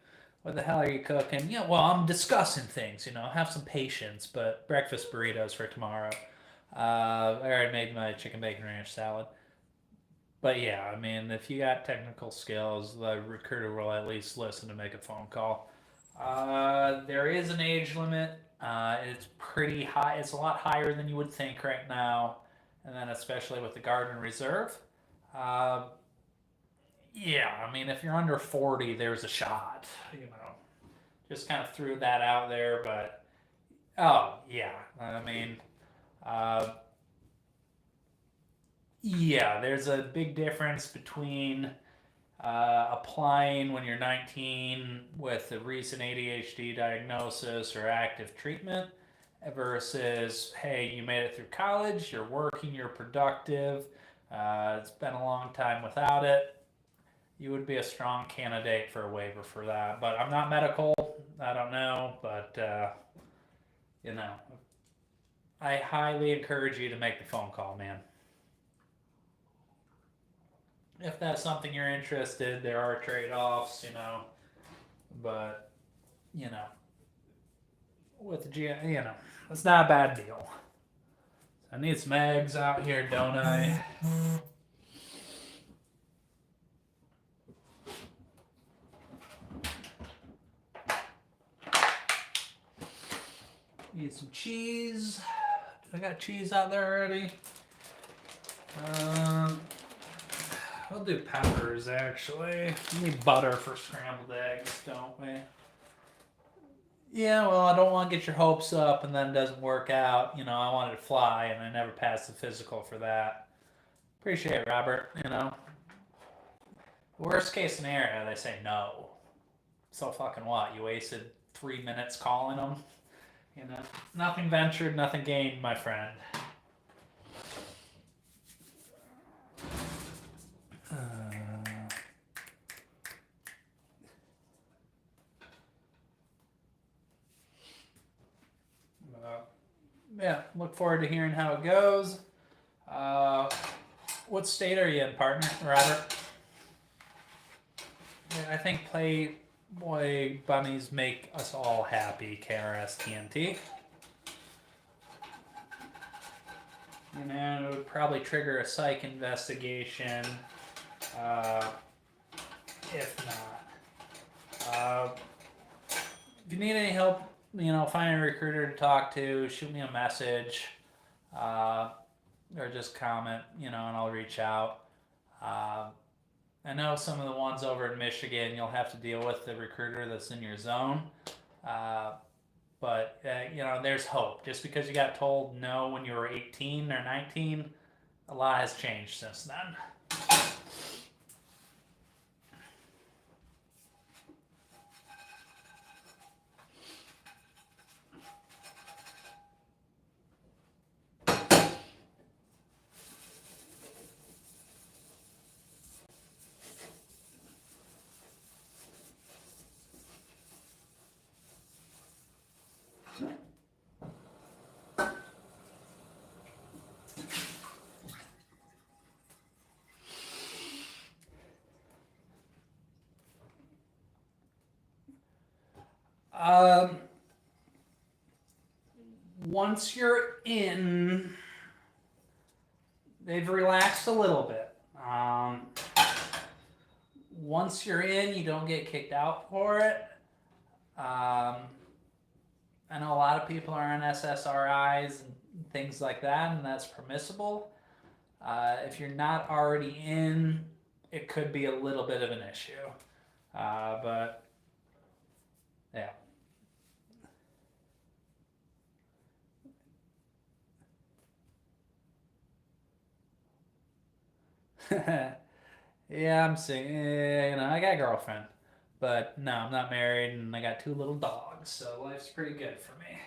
What the hell are you cooking? Yeah, well, I'm discussing things, have some patience, but breakfast burritos for tomorrow. I already made my chicken bacon ranch salad. But yeah, I mean, if you got technical skills, the recruiter will at least listen to make a phone call. There is an age limit. It's pretty high. It's a lot higher than you would think right now, and then especially with the Guard and Reserve. Yeah, I mean, if you're under 40, there's a shot. Just kind of threw that out there, but oh yeah, I mean, yeah, there's a big difference between applying when you're 19 with a recent ADHD diagnosis or active treatment versus, hey, you made it through college, you're working, you're productive, it's been a long time without it. You would be a strong candidate for a waiver for that. But I'm not medical, I don't know, but I highly encourage you to make the phone call, man. If that's something you're interested, there are trade-offs, but with the it's not a bad deal. I need some eggs out here, don't I? Need some cheese. I got cheese out there already. We'll do peppers, actually. We need butter for scrambled eggs, don't we? Yeah, well, I don't want to get your hopes up and then it doesn't work out. I wanted to fly and I never passed the physical for that. Appreciate it, Robert. Worst case scenario, they say no. So fucking what? You wasted 3 minutes calling them? Nothing ventured, nothing gained, my friend. Yeah, look forward to hearing how it goes. What state are you in, partner, Robert? Yeah, I think Playboy bunnies make us all happy, KRS TNT. It would probably trigger a psych investigation. If not. If you need any help find a recruiter to talk to, shoot me a message, uh, or just comment, and I'll reach out. Uh, I know some of the ones over in Michigan, you'll have to deal with the recruiter that's in your zone. Uh, but, there's hope. Just because you got told no when you were 18 or 19, a lot has changed since then. Um, Once you're in, they've relaxed a little bit. Once you're in, you don't get kicked out for it. I know a lot of people are on SSRIs and things like that, and that's permissible. If you're not already in, it could be a little bit of an issue. But yeah. Yeah, I'm seeing. I got a girlfriend, but no, I'm not married, and I got 2 little dogs, so life's pretty good for me.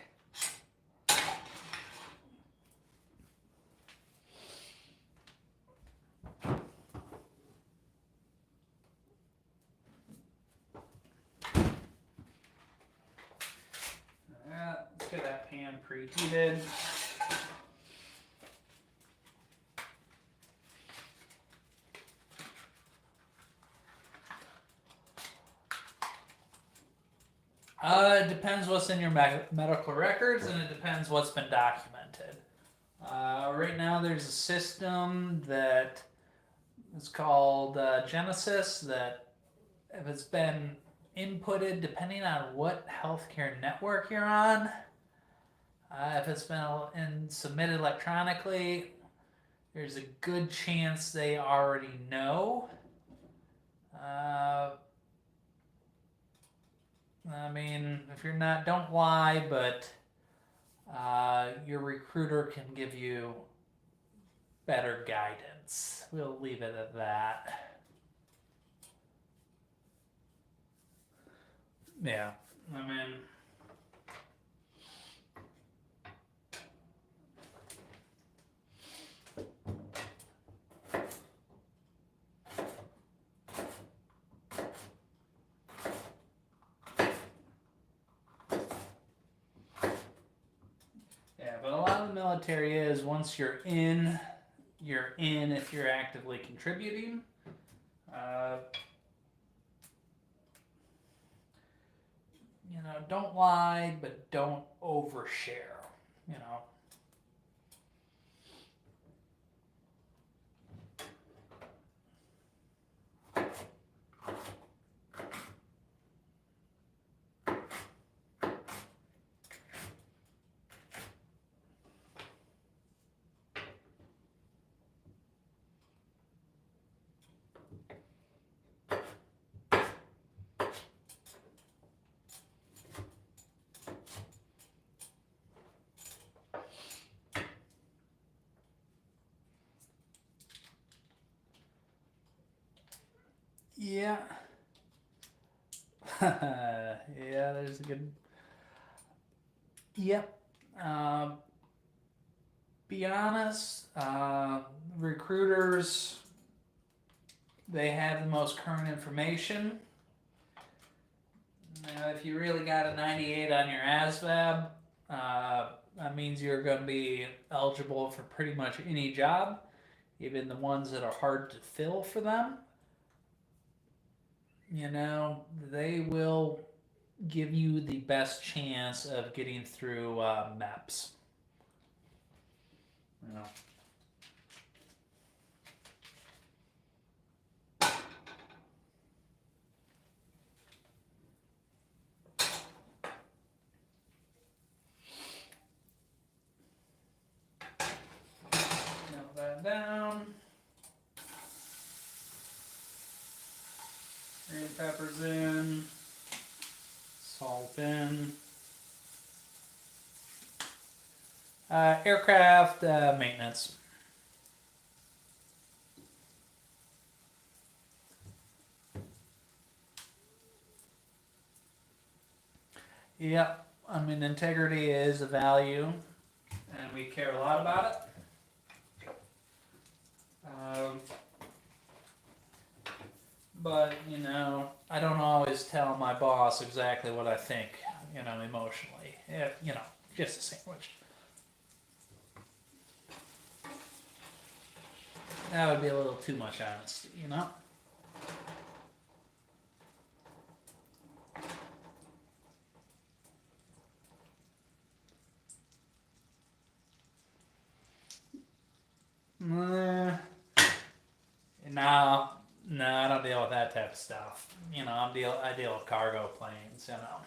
Let's get that pan preheated. It depends what's in your medical records, and it depends what's been documented. Right now, there's a system that is called Genesis that, if it's been inputted, depending on what healthcare network you're on, if it's been submitted electronically, there's a good chance they already know. If you're not, don't lie, but your recruiter can give you better guidance. We'll leave it at that. Yeah, but a lot of the military is, once you're in if you're actively contributing. Don't lie, but don't overshare. Yeah. Yeah, there's a good. Yep. Be honest, recruiters, they have the most current information. If you really got a 98 on your ASVAB, that means you're going to be eligible for pretty much any job, even the ones that are hard to fill for them. They will give you the best chance of getting through MEPS. that down. Green peppers in. Salt in. Aircraft maintenance. Yep, I mean, integrity is a value, and we care a lot about it. But, you know, I don't always tell my boss exactly what I think, you know, emotionally. If, you know, just a sandwich. That would be a little too much honesty, you know? No, no, I don't deal with that type of stuff. You know, I deal with cargo planes, you know.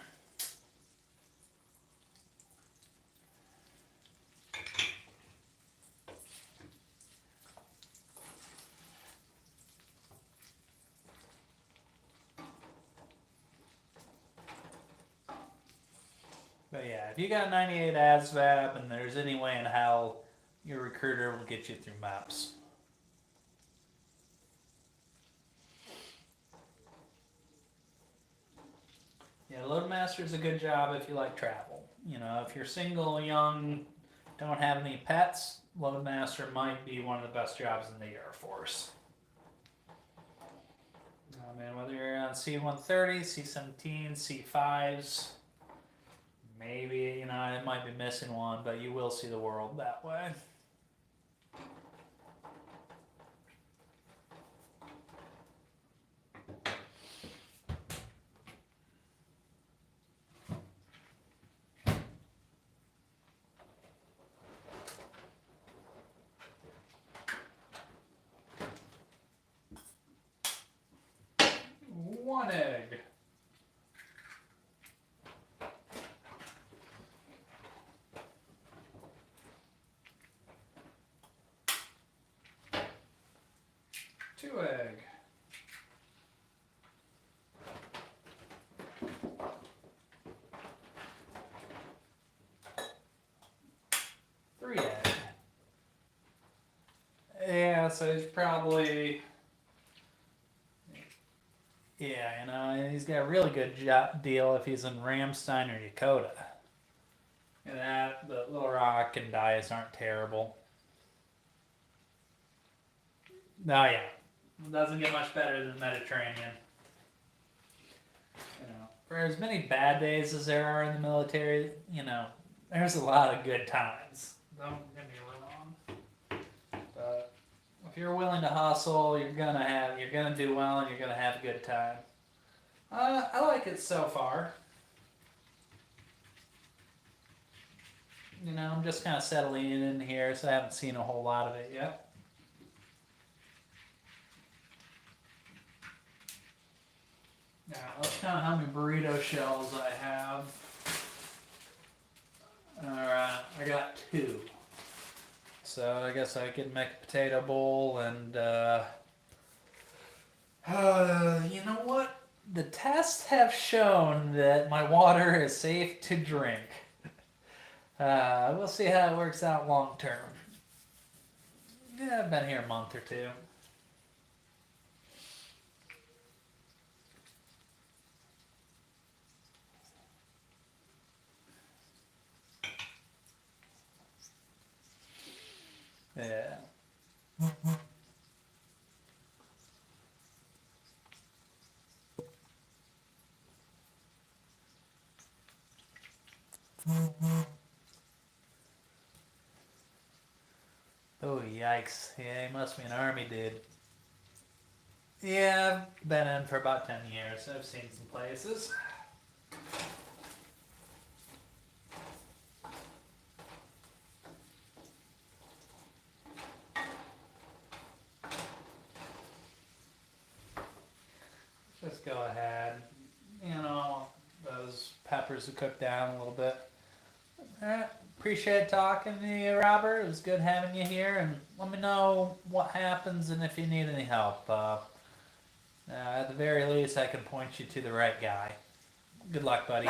But yeah, if you got 98 ASVAB and there's any way in hell your recruiter will get you through maps. Yeah, Loadmaster is a good job if you like travel. You know, if you're single, young, don't have any pets, Loadmaster might be one of the best jobs in the Air Force. Oh man, whether you're on C-130, C-17, C-5s, maybe, you know, it might be missing one, but you will see the world that way. One egg. Two egg. Three egg. Yeah, so he's probably, yeah, you know, he's got a really good deal if he's in Ramstein or Dakota. And that, the Little Rock and Dias aren't terrible. Oh yeah, it doesn't get much better than the Mediterranean. You know, for as many bad days as there are in the military, you know, there's a lot of good times. Don't get me wrong. But if you're willing to hustle, you're gonna do well, and you're gonna have a good time. I like it so far. You know, I'm just kind of settling in here, so I haven't seen a whole lot of it yet. Now, let's count how many burrito shells I have. Alright, I got 2. So I guess I can make a potato bowl and, you know what? The tests have shown that my water is safe to drink. We'll see how it works out long term. Yeah, I've been here a month or 2. Yeah. Oh, yikes. Yeah, he must be an army dude. Yeah, I've been in for about 10 years. I've seen some places. Just go ahead. You know, those peppers will cook down a little bit. All right. Appreciate talking to you, Robert. It was good having you here, and let me know what happens and if you need any help. At the very least, I can point you to the right guy. Good luck, buddy.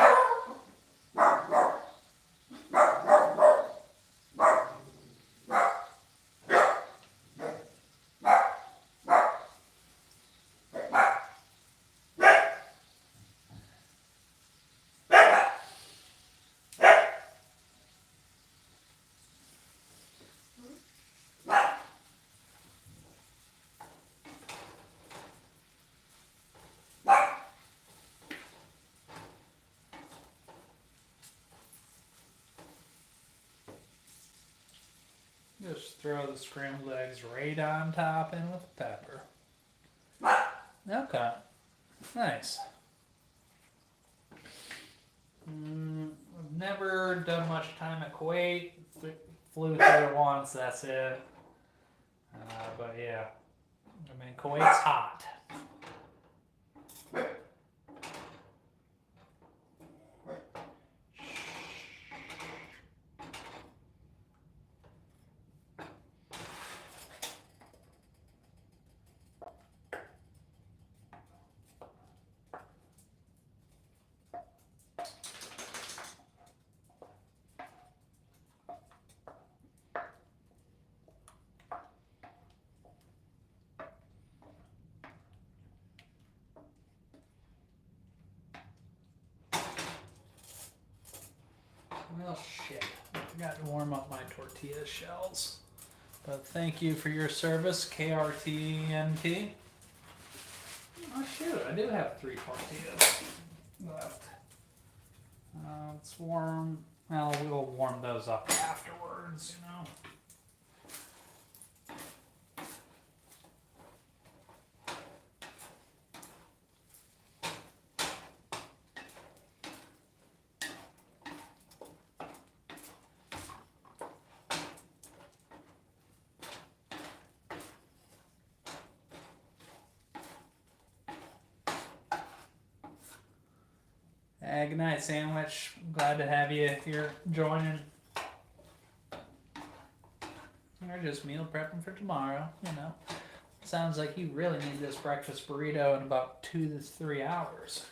Just throw the scrambled eggs right on top in with the pepper. Okay. Nice. I've never done much time at Kuwait. Flew through it once, that's it. But yeah. I mean, Kuwait's hot. Well, shit. I forgot to warm up my tortilla shells. But thank you for your service, KRTNT. Oh, shoot. I do have 3 tortillas left. Let's warm. Well, we'll warm those up afterwards, you know. Good night, Sandwich. Glad to have you here joining. We're just meal prepping for tomorrow, you know. Sounds like you really need this breakfast burrito in about 2 to 3 hours.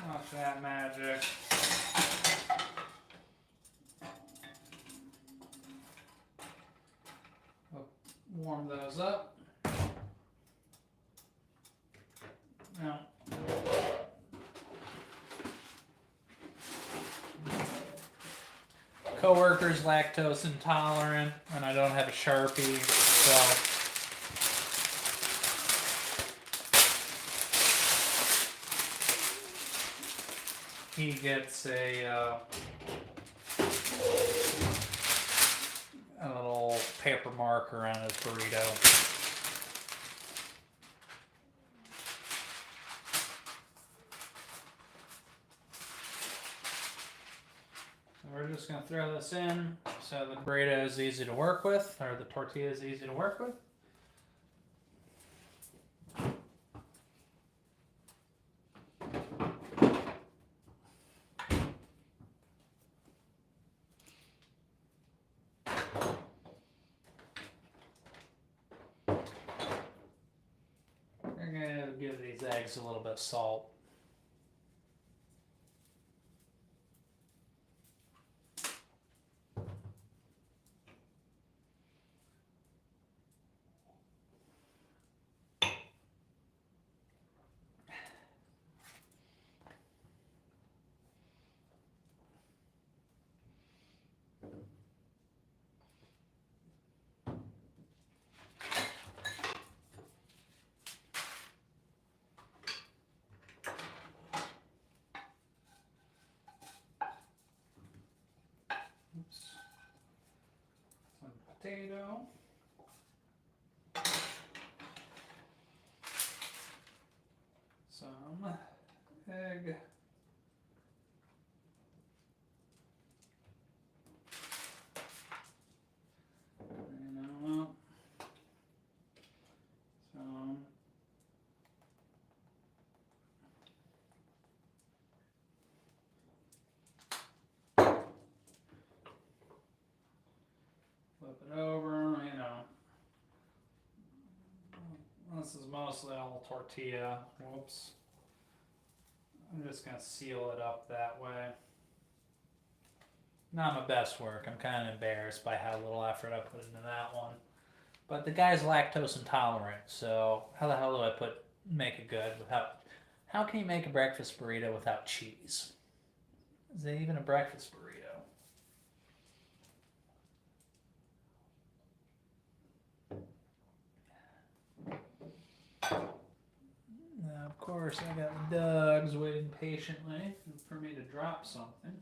Watch that magic. We'll warm those up. Now, coworker's lactose intolerant, and I don't have a Sharpie, so he gets a little paper marker on his burrito. We're just going to throw this in so the burrito is easy to work with, or the tortilla is easy to work with. eggs, a little bit of salt. Oops. Some potato. Some egg. Flip it over, this is mostly all tortilla. Whoops. I'm just going to seal it up that way. Not my best work. I'm kind of embarrassed by how little effort I put into that one. But the guy's lactose intolerant, so how the hell do I make it good without... How can you make a breakfast burrito without cheese? Is it even a breakfast burrito? Now, of course, I got the dogs waiting patiently for me to drop something.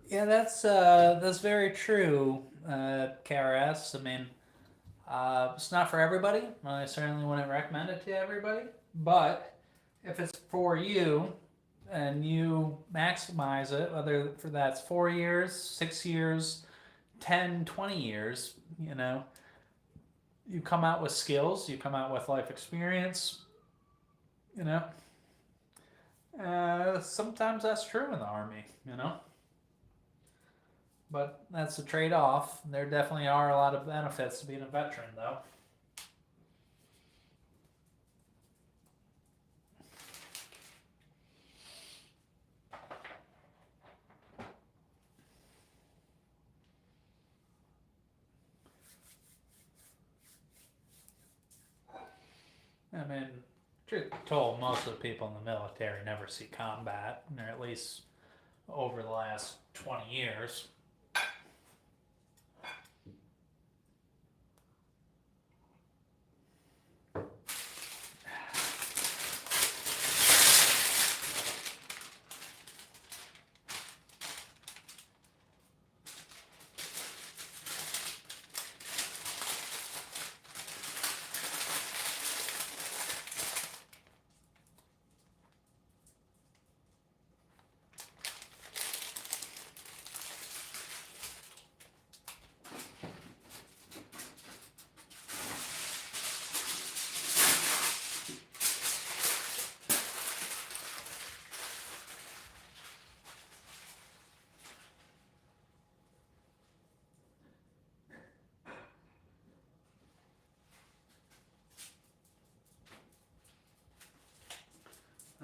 Yeah, that's very true, KRS. I mean, it's not for everybody. I certainly wouldn't recommend it to everybody. But if it's for you and you maximize it, whether for that's 4 years, 6 years, 10, 20 years, you come out with skills, you come out with life experience, sometimes that's true in the Army, But that's a trade-off. There definitely are a lot of benefits to being a veteran, though. I mean, truth be told, most of the people in the military never see combat, or at least over the last 20 years.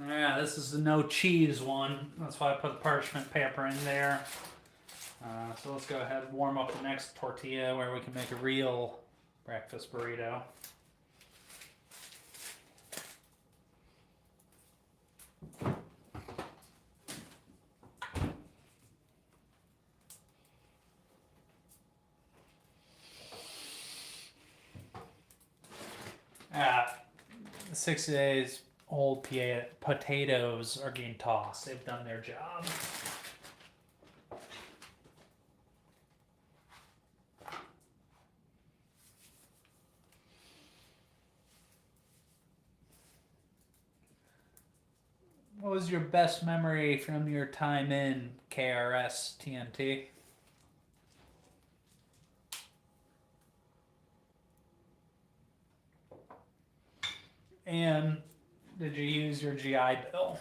Yeah, this is the no cheese one. That's why I put the parchment paper in there. So let's go ahead and warm up the next tortilla where we can make a real breakfast burrito. Yeah, 60 days old potatoes are getting tossed. They've done their job. What was your best memory from your time in KRS TNT? And did you use your GI Bill?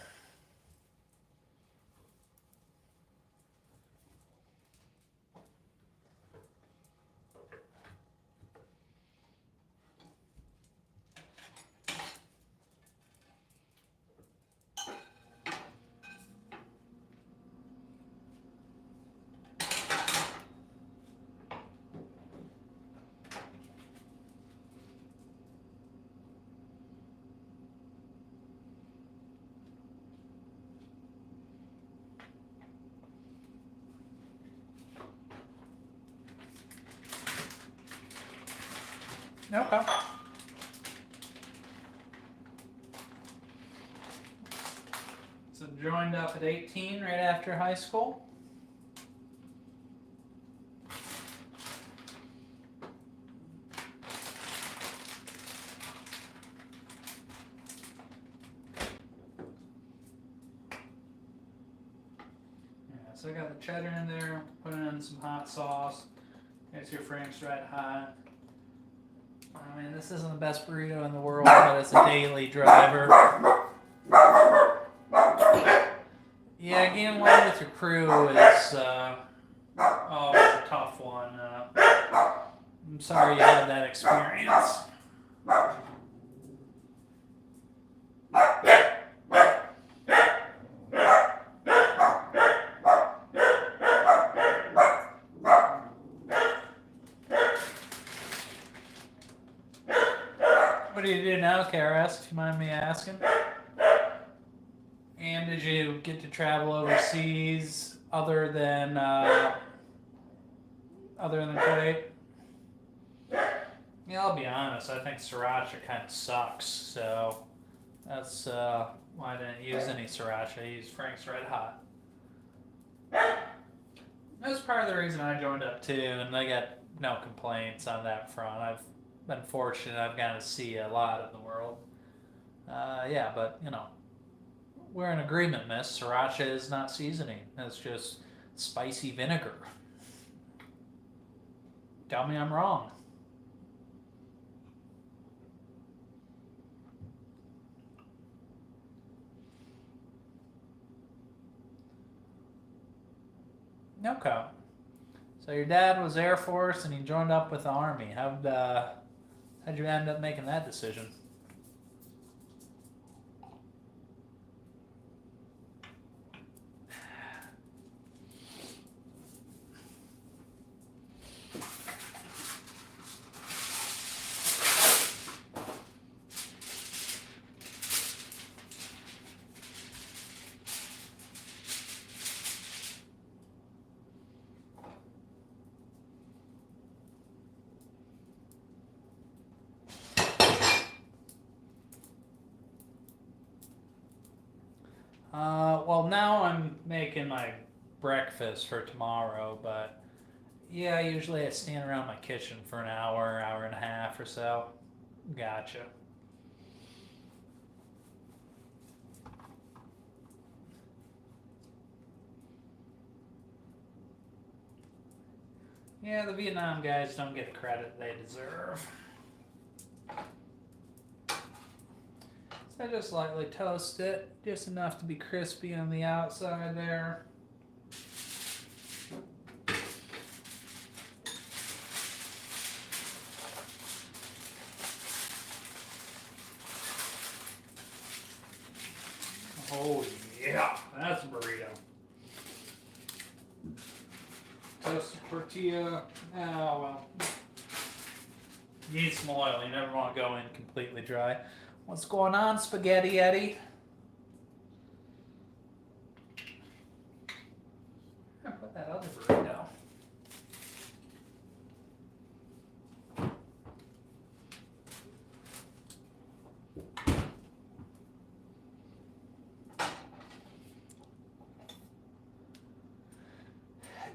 Okay. So joined up at 18 right after high school. Yeah, so I got the cheddar in there, put in some hot sauce. Here's your Frank's Red Hot. I mean, this isn't the best burrito in the world, but it's a daily driver. Yeah, getting along with your crew is a tough one. I'm sorry you had that experience. What do you do now, KRS, if you mind me asking? And did you get to travel overseas other than Kuwait? Yeah, I'll be honest. I think sriracha kind of sucks, so that's why I didn't use any sriracha. I used Frank's Red Hot. That's part of the reason I joined up too, and I got no complaints on that front. I've been fortunate. I've gotten to see a lot of the world. Yeah, but you know, we're in agreement, miss. Sriracha is not seasoning. It's just spicy vinegar. Tell me I'm wrong. Okay. So your dad was Air Force and he joined up with the Army. How'd you end up making that decision? Well, now I'm making my breakfast for tomorrow, but yeah, usually I stand around my kitchen for an hour and a half or so. Gotcha. Yeah, the Vietnam guys don't get the credit they deserve. I just lightly toast it, just enough to be crispy on the outside there. Oh yeah, that's a burrito. Toasted tortilla. Oh well. You need some oil, you never want to go in completely dry. What's going on, Spaghetti Eddie? I put that other burrito.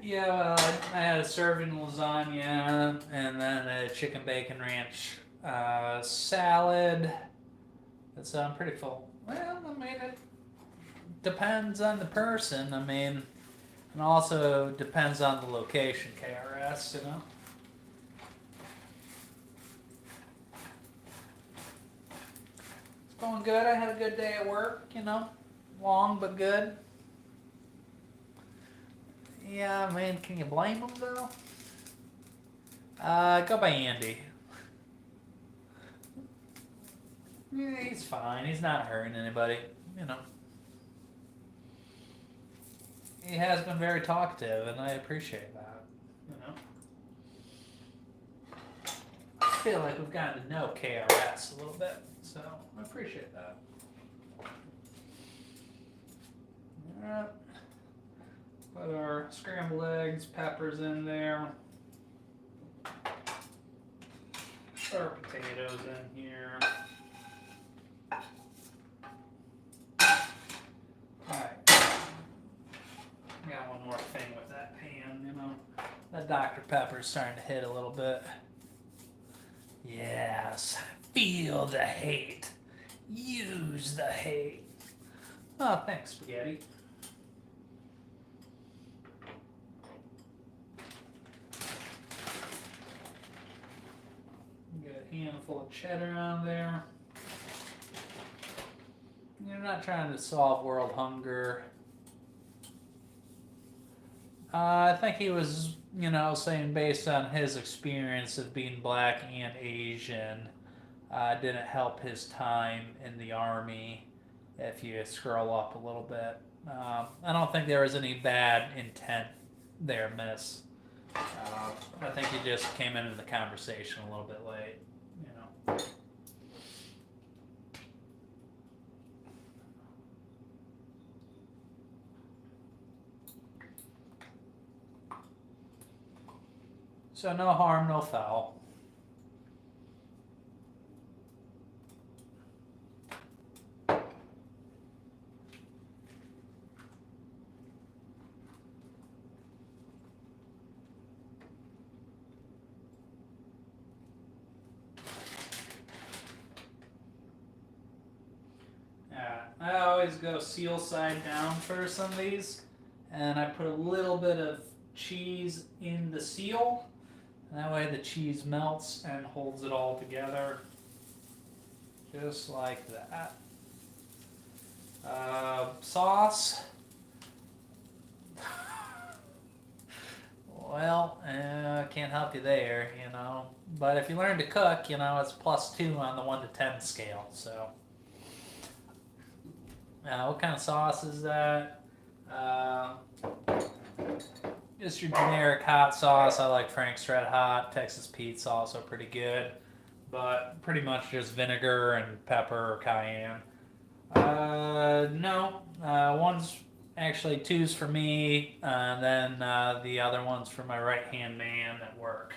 Yeah, well, I had a serving lasagna and then a chicken bacon ranch salad. So I'm pretty full. Well, I mean, it depends on the person. I mean, and also depends on the location, KRS, you know? It's going good. I had a good day at work, you know? Long but good. Yeah, man, can you blame him, though? Go by Andy. Yeah, he's fine. He's not hurting anybody, you know? He has been very talkative, and I appreciate that, you know? I feel like we've gotten to know KRS a little bit, so I appreciate that. Alright. Put our scrambled eggs, peppers in there. Put our potatoes in here. Alright. Got one more thing with that pan, you know. That Dr. Pepper's starting to hit a little bit. Yes. Feel the hate. Use the hate. Oh, thanks, spaghetti. Got a handful of cheddar on there. You're not trying to solve world hunger. I think he was, you know, saying based on his experience of being black and Asian, didn't help his time in the army. If you scroll up a little bit, I don't think there was any bad intent there, miss. I think he just came into the conversation a little bit late, you know. So no harm, no foul. I always go seal side down for some of these, and I put a little bit of cheese in the seal, and that way the cheese melts and holds it all together, just like that. Sauce. Well, can't help you there, you know. But if you learn to cook, you know, it's +2 on the 1 to 10 scale, so. What kind of sauce is that? Just your generic hot sauce. I like Frank's Red Hot. Texas Pete's also pretty good. But pretty much just vinegar and pepper or cayenne. No. One's actually 2's for me, and then the other one's for my right-hand man at work.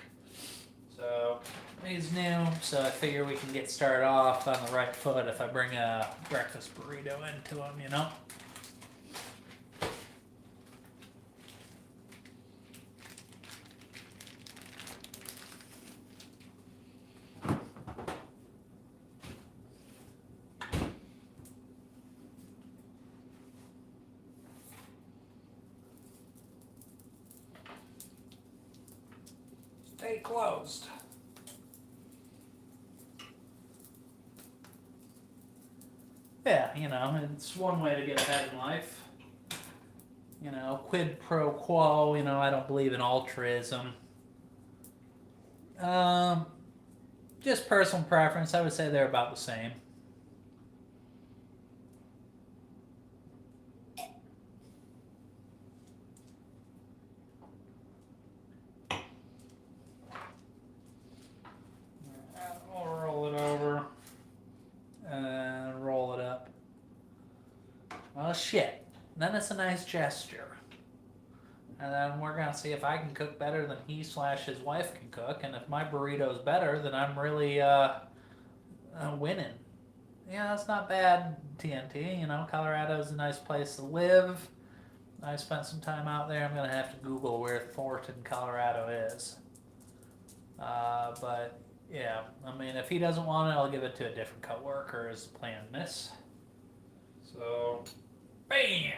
So he's new, so I figure we can get started off on the right foot if I bring a breakfast burrito into him, you know? Stay closed. Yeah, you know, it's one way to get ahead in life. You know, quid pro quo, you know, I don't believe in altruism. Just personal preference, I would say they're about the same. We'll roll it over and roll it up. Well, shit. Then it's a nice gesture. And then we're going to see if I can cook better than he/his wife can cook. And if my burrito's better, then I'm really winning yeah, that's not bad, TNT. You know, Colorado's a nice place to live. I spent some time out there. I'm gonna have to Google where Thornton, Colorado is. But yeah, I mean, if he doesn't want it, I'll give it to a different coworker as plan, miss. So, bam.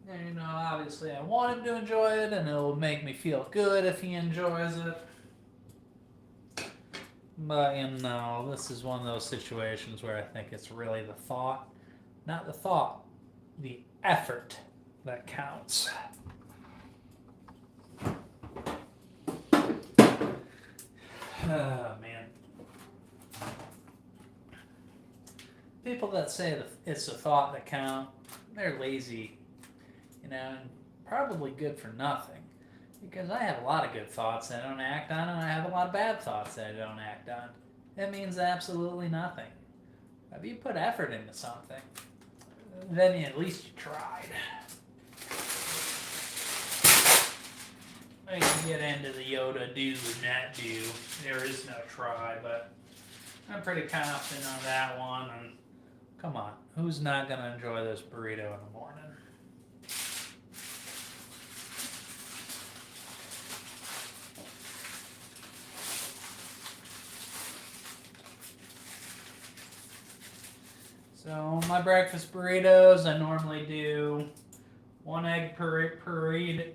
And, you know, obviously, I want him to enjoy it, and it'll make me feel good if he enjoys it. But, you know, this is one of those situations where I think it's really the thought, not the thought, the effort that counts. Oh, man. People that say that it's the thought that count, they're lazy, you know, and probably good for nothing. Because I have a lot of good thoughts that I don't act on, and I have a lot of bad thoughts that I don't act on. It means absolutely nothing. If you put effort into something, then at least you tried. I can get into the Yoda do and not do. There is no try, but I'm pretty confident on that one. And come on, who's not going to enjoy this burrito in the morning? So my breakfast burritos, I normally do 1 egg per burrito,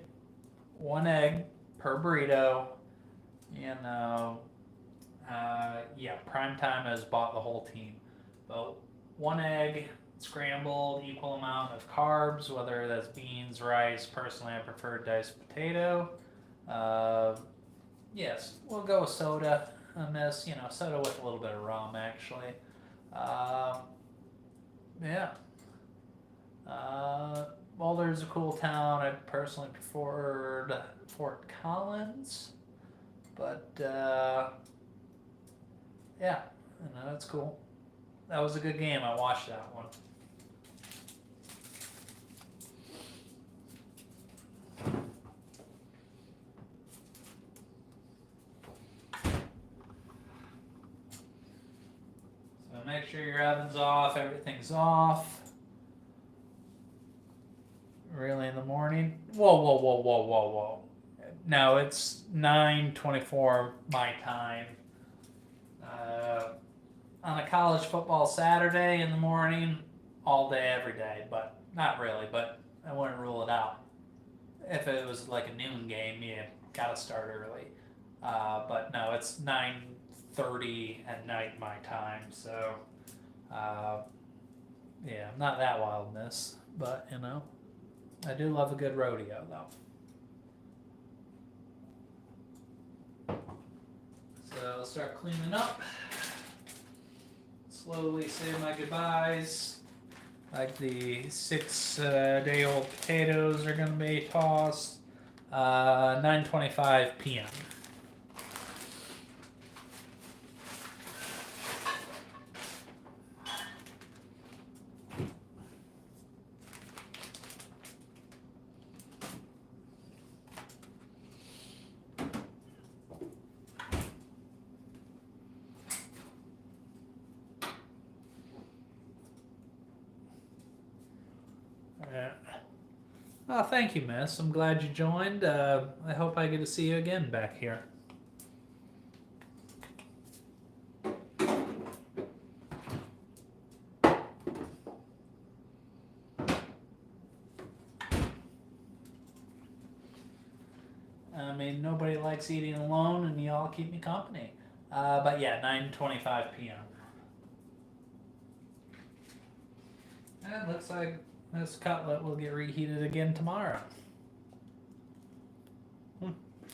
1 egg per burrito. You know, yeah, prime time has bought the whole team. But 1 egg, scrambled, equal amount of carbs, whether that's beans, rice. Personally, I prefer diced potato. Yes, we'll go with soda on this. You know, soda with a little bit of rum, actually. Yeah. Boulder's a cool town. I personally preferred Fort Collins, but yeah, you know, that's cool. That was a good game. I watched that one. So make sure your oven's off, everything's off. Really in the morning? Whoa, whoa, whoa, whoa, whoa, whoa. No, it's 9:24 my time. On a college football Saturday in the morning, all day, every day, but not really, but I wouldn't rule it out. If it was like a noon game, you gotta start early. But no, it's 9:30 at night my time, so yeah, I'm not that wild in this, but you know, I do love a good rodeo though. So I'll start cleaning up. Slowly say my goodbyes. Like the 6-day-old potatoes are gonna be tossed. 9:25 p.m. Oh, thank you, miss. I'm glad you joined. I hope I get to see you again back here. I mean, nobody likes eating alone, and y'all keep me company. But yeah, 9:25 p.m. And it looks like this cutlet will get reheated again tomorrow.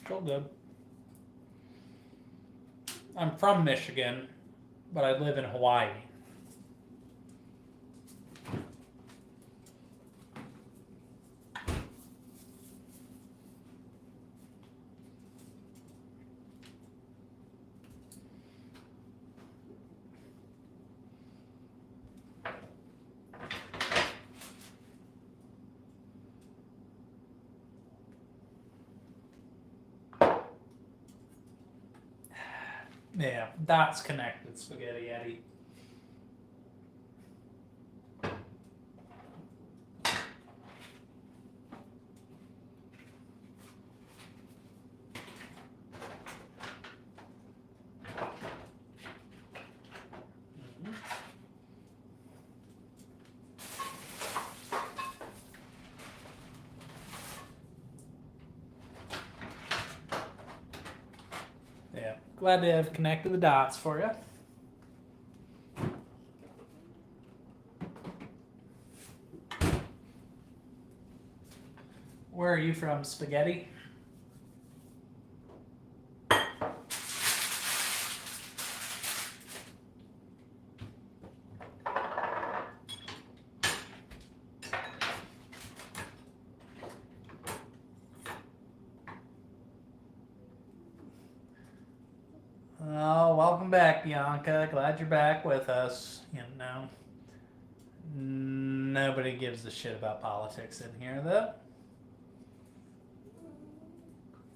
Still good. I'm from Michigan, but I live in Hawaii. Yeah, dots connected spaghetti Eddie. Yeah, glad to have connected the dots for you. Where are you from, spaghetti? Oh, welcome back, Bianca. Glad you're back with us. You know, nobody gives a shit about politics in here, though.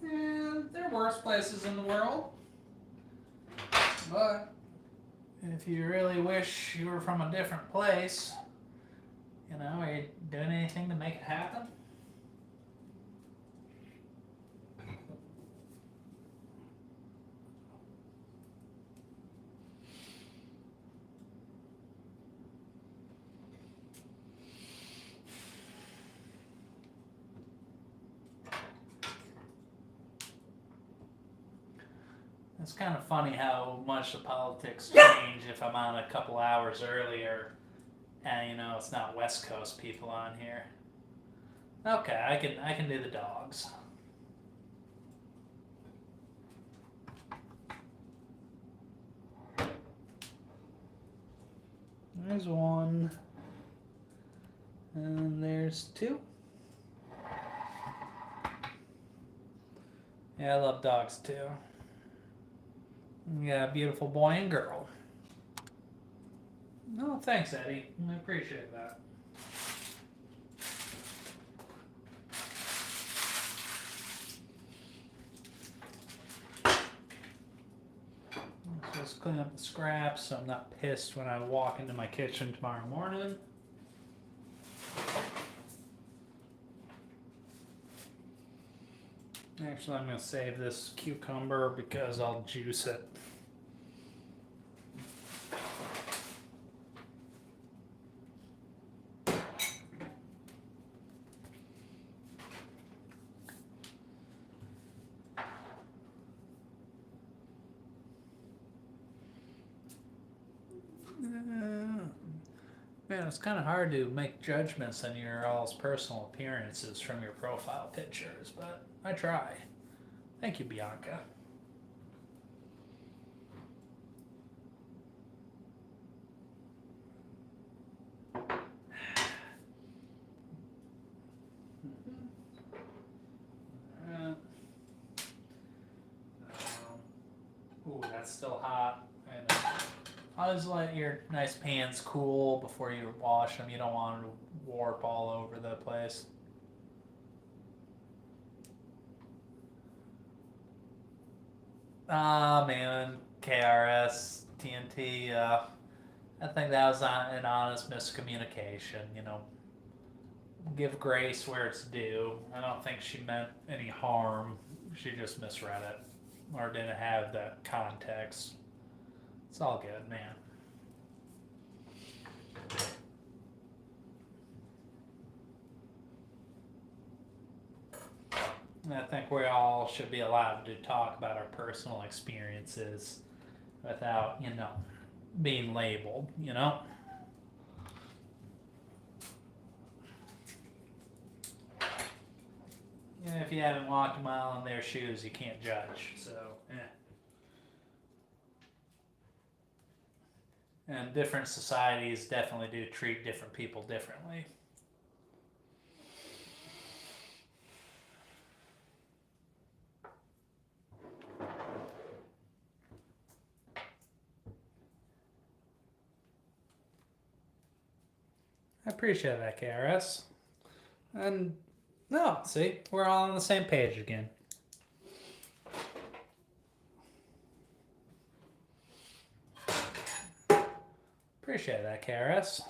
There are worse places in the world. But if you really wish you were from a different place, you know, are you doing anything to make it happen? It's kind of funny how much the politics change if I'm on a couple hours earlier, and you know it's not West Coast people on here. Okay, I can do the dogs. There's one, and there's two. Yeah, I love dogs too. Yeah, beautiful boy and girl. No, thanks, Eddie. I appreciate that. Let's just clean up the scraps so I'm not pissed when I walk into my kitchen tomorrow morning. Actually, I'm going to save this cucumber because I'll juice it. Man, it's kind of hard to make judgments on your all's personal appearances from your profile pictures, but I try. Thank you, Bianca. Ooh, that's still hot. And always let your nice pans cool before you wash them. You don't want them to warp all over the place. Ah, man, KRS, TNT. I think that was an honest miscommunication. You know, give grace where it's due. I don't think she meant any harm. She just misread it or didn't have the context. It's all good, man. I think we all should be allowed to talk about our personal experiences without, you know, being labeled, you know? Yeah, if you haven't walked a mile in their shoes, you can't judge, so, And different societies definitely do treat different people differently. I appreciate that, KRS. And no, see, we're all on the same page again. Appreciate that, Karis.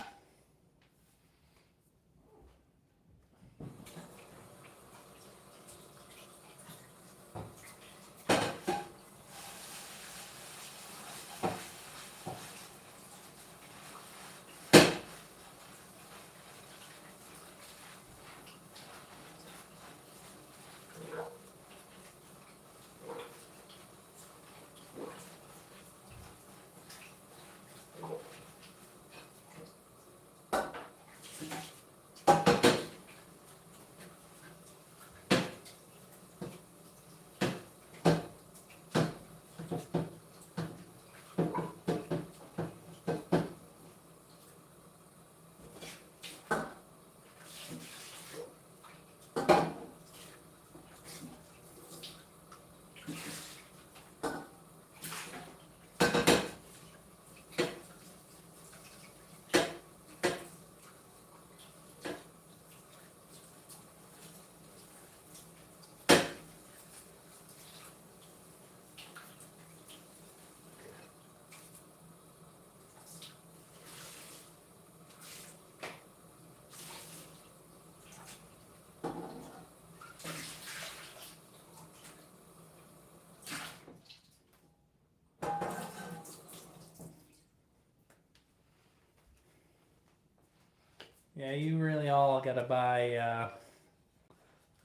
Yeah, you really all gotta buy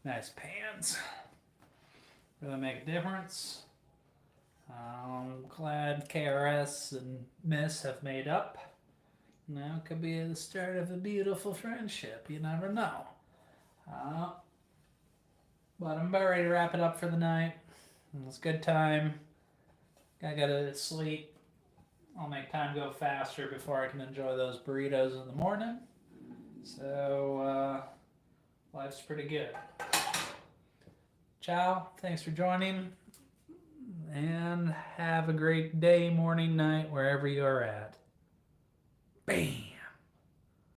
nice pans. Really make a difference. I'm glad KRS and Miss have made up. Now it could be the start of a beautiful friendship. You never know. But I'm about ready to wrap it up for the night. It's a good time. Gotta go to sleep. I'll make time go faster before I can enjoy those burritos in the morning. So, life's pretty good. Ciao. Thanks for joining. And have a great day, morning, night, wherever you are at. Bam.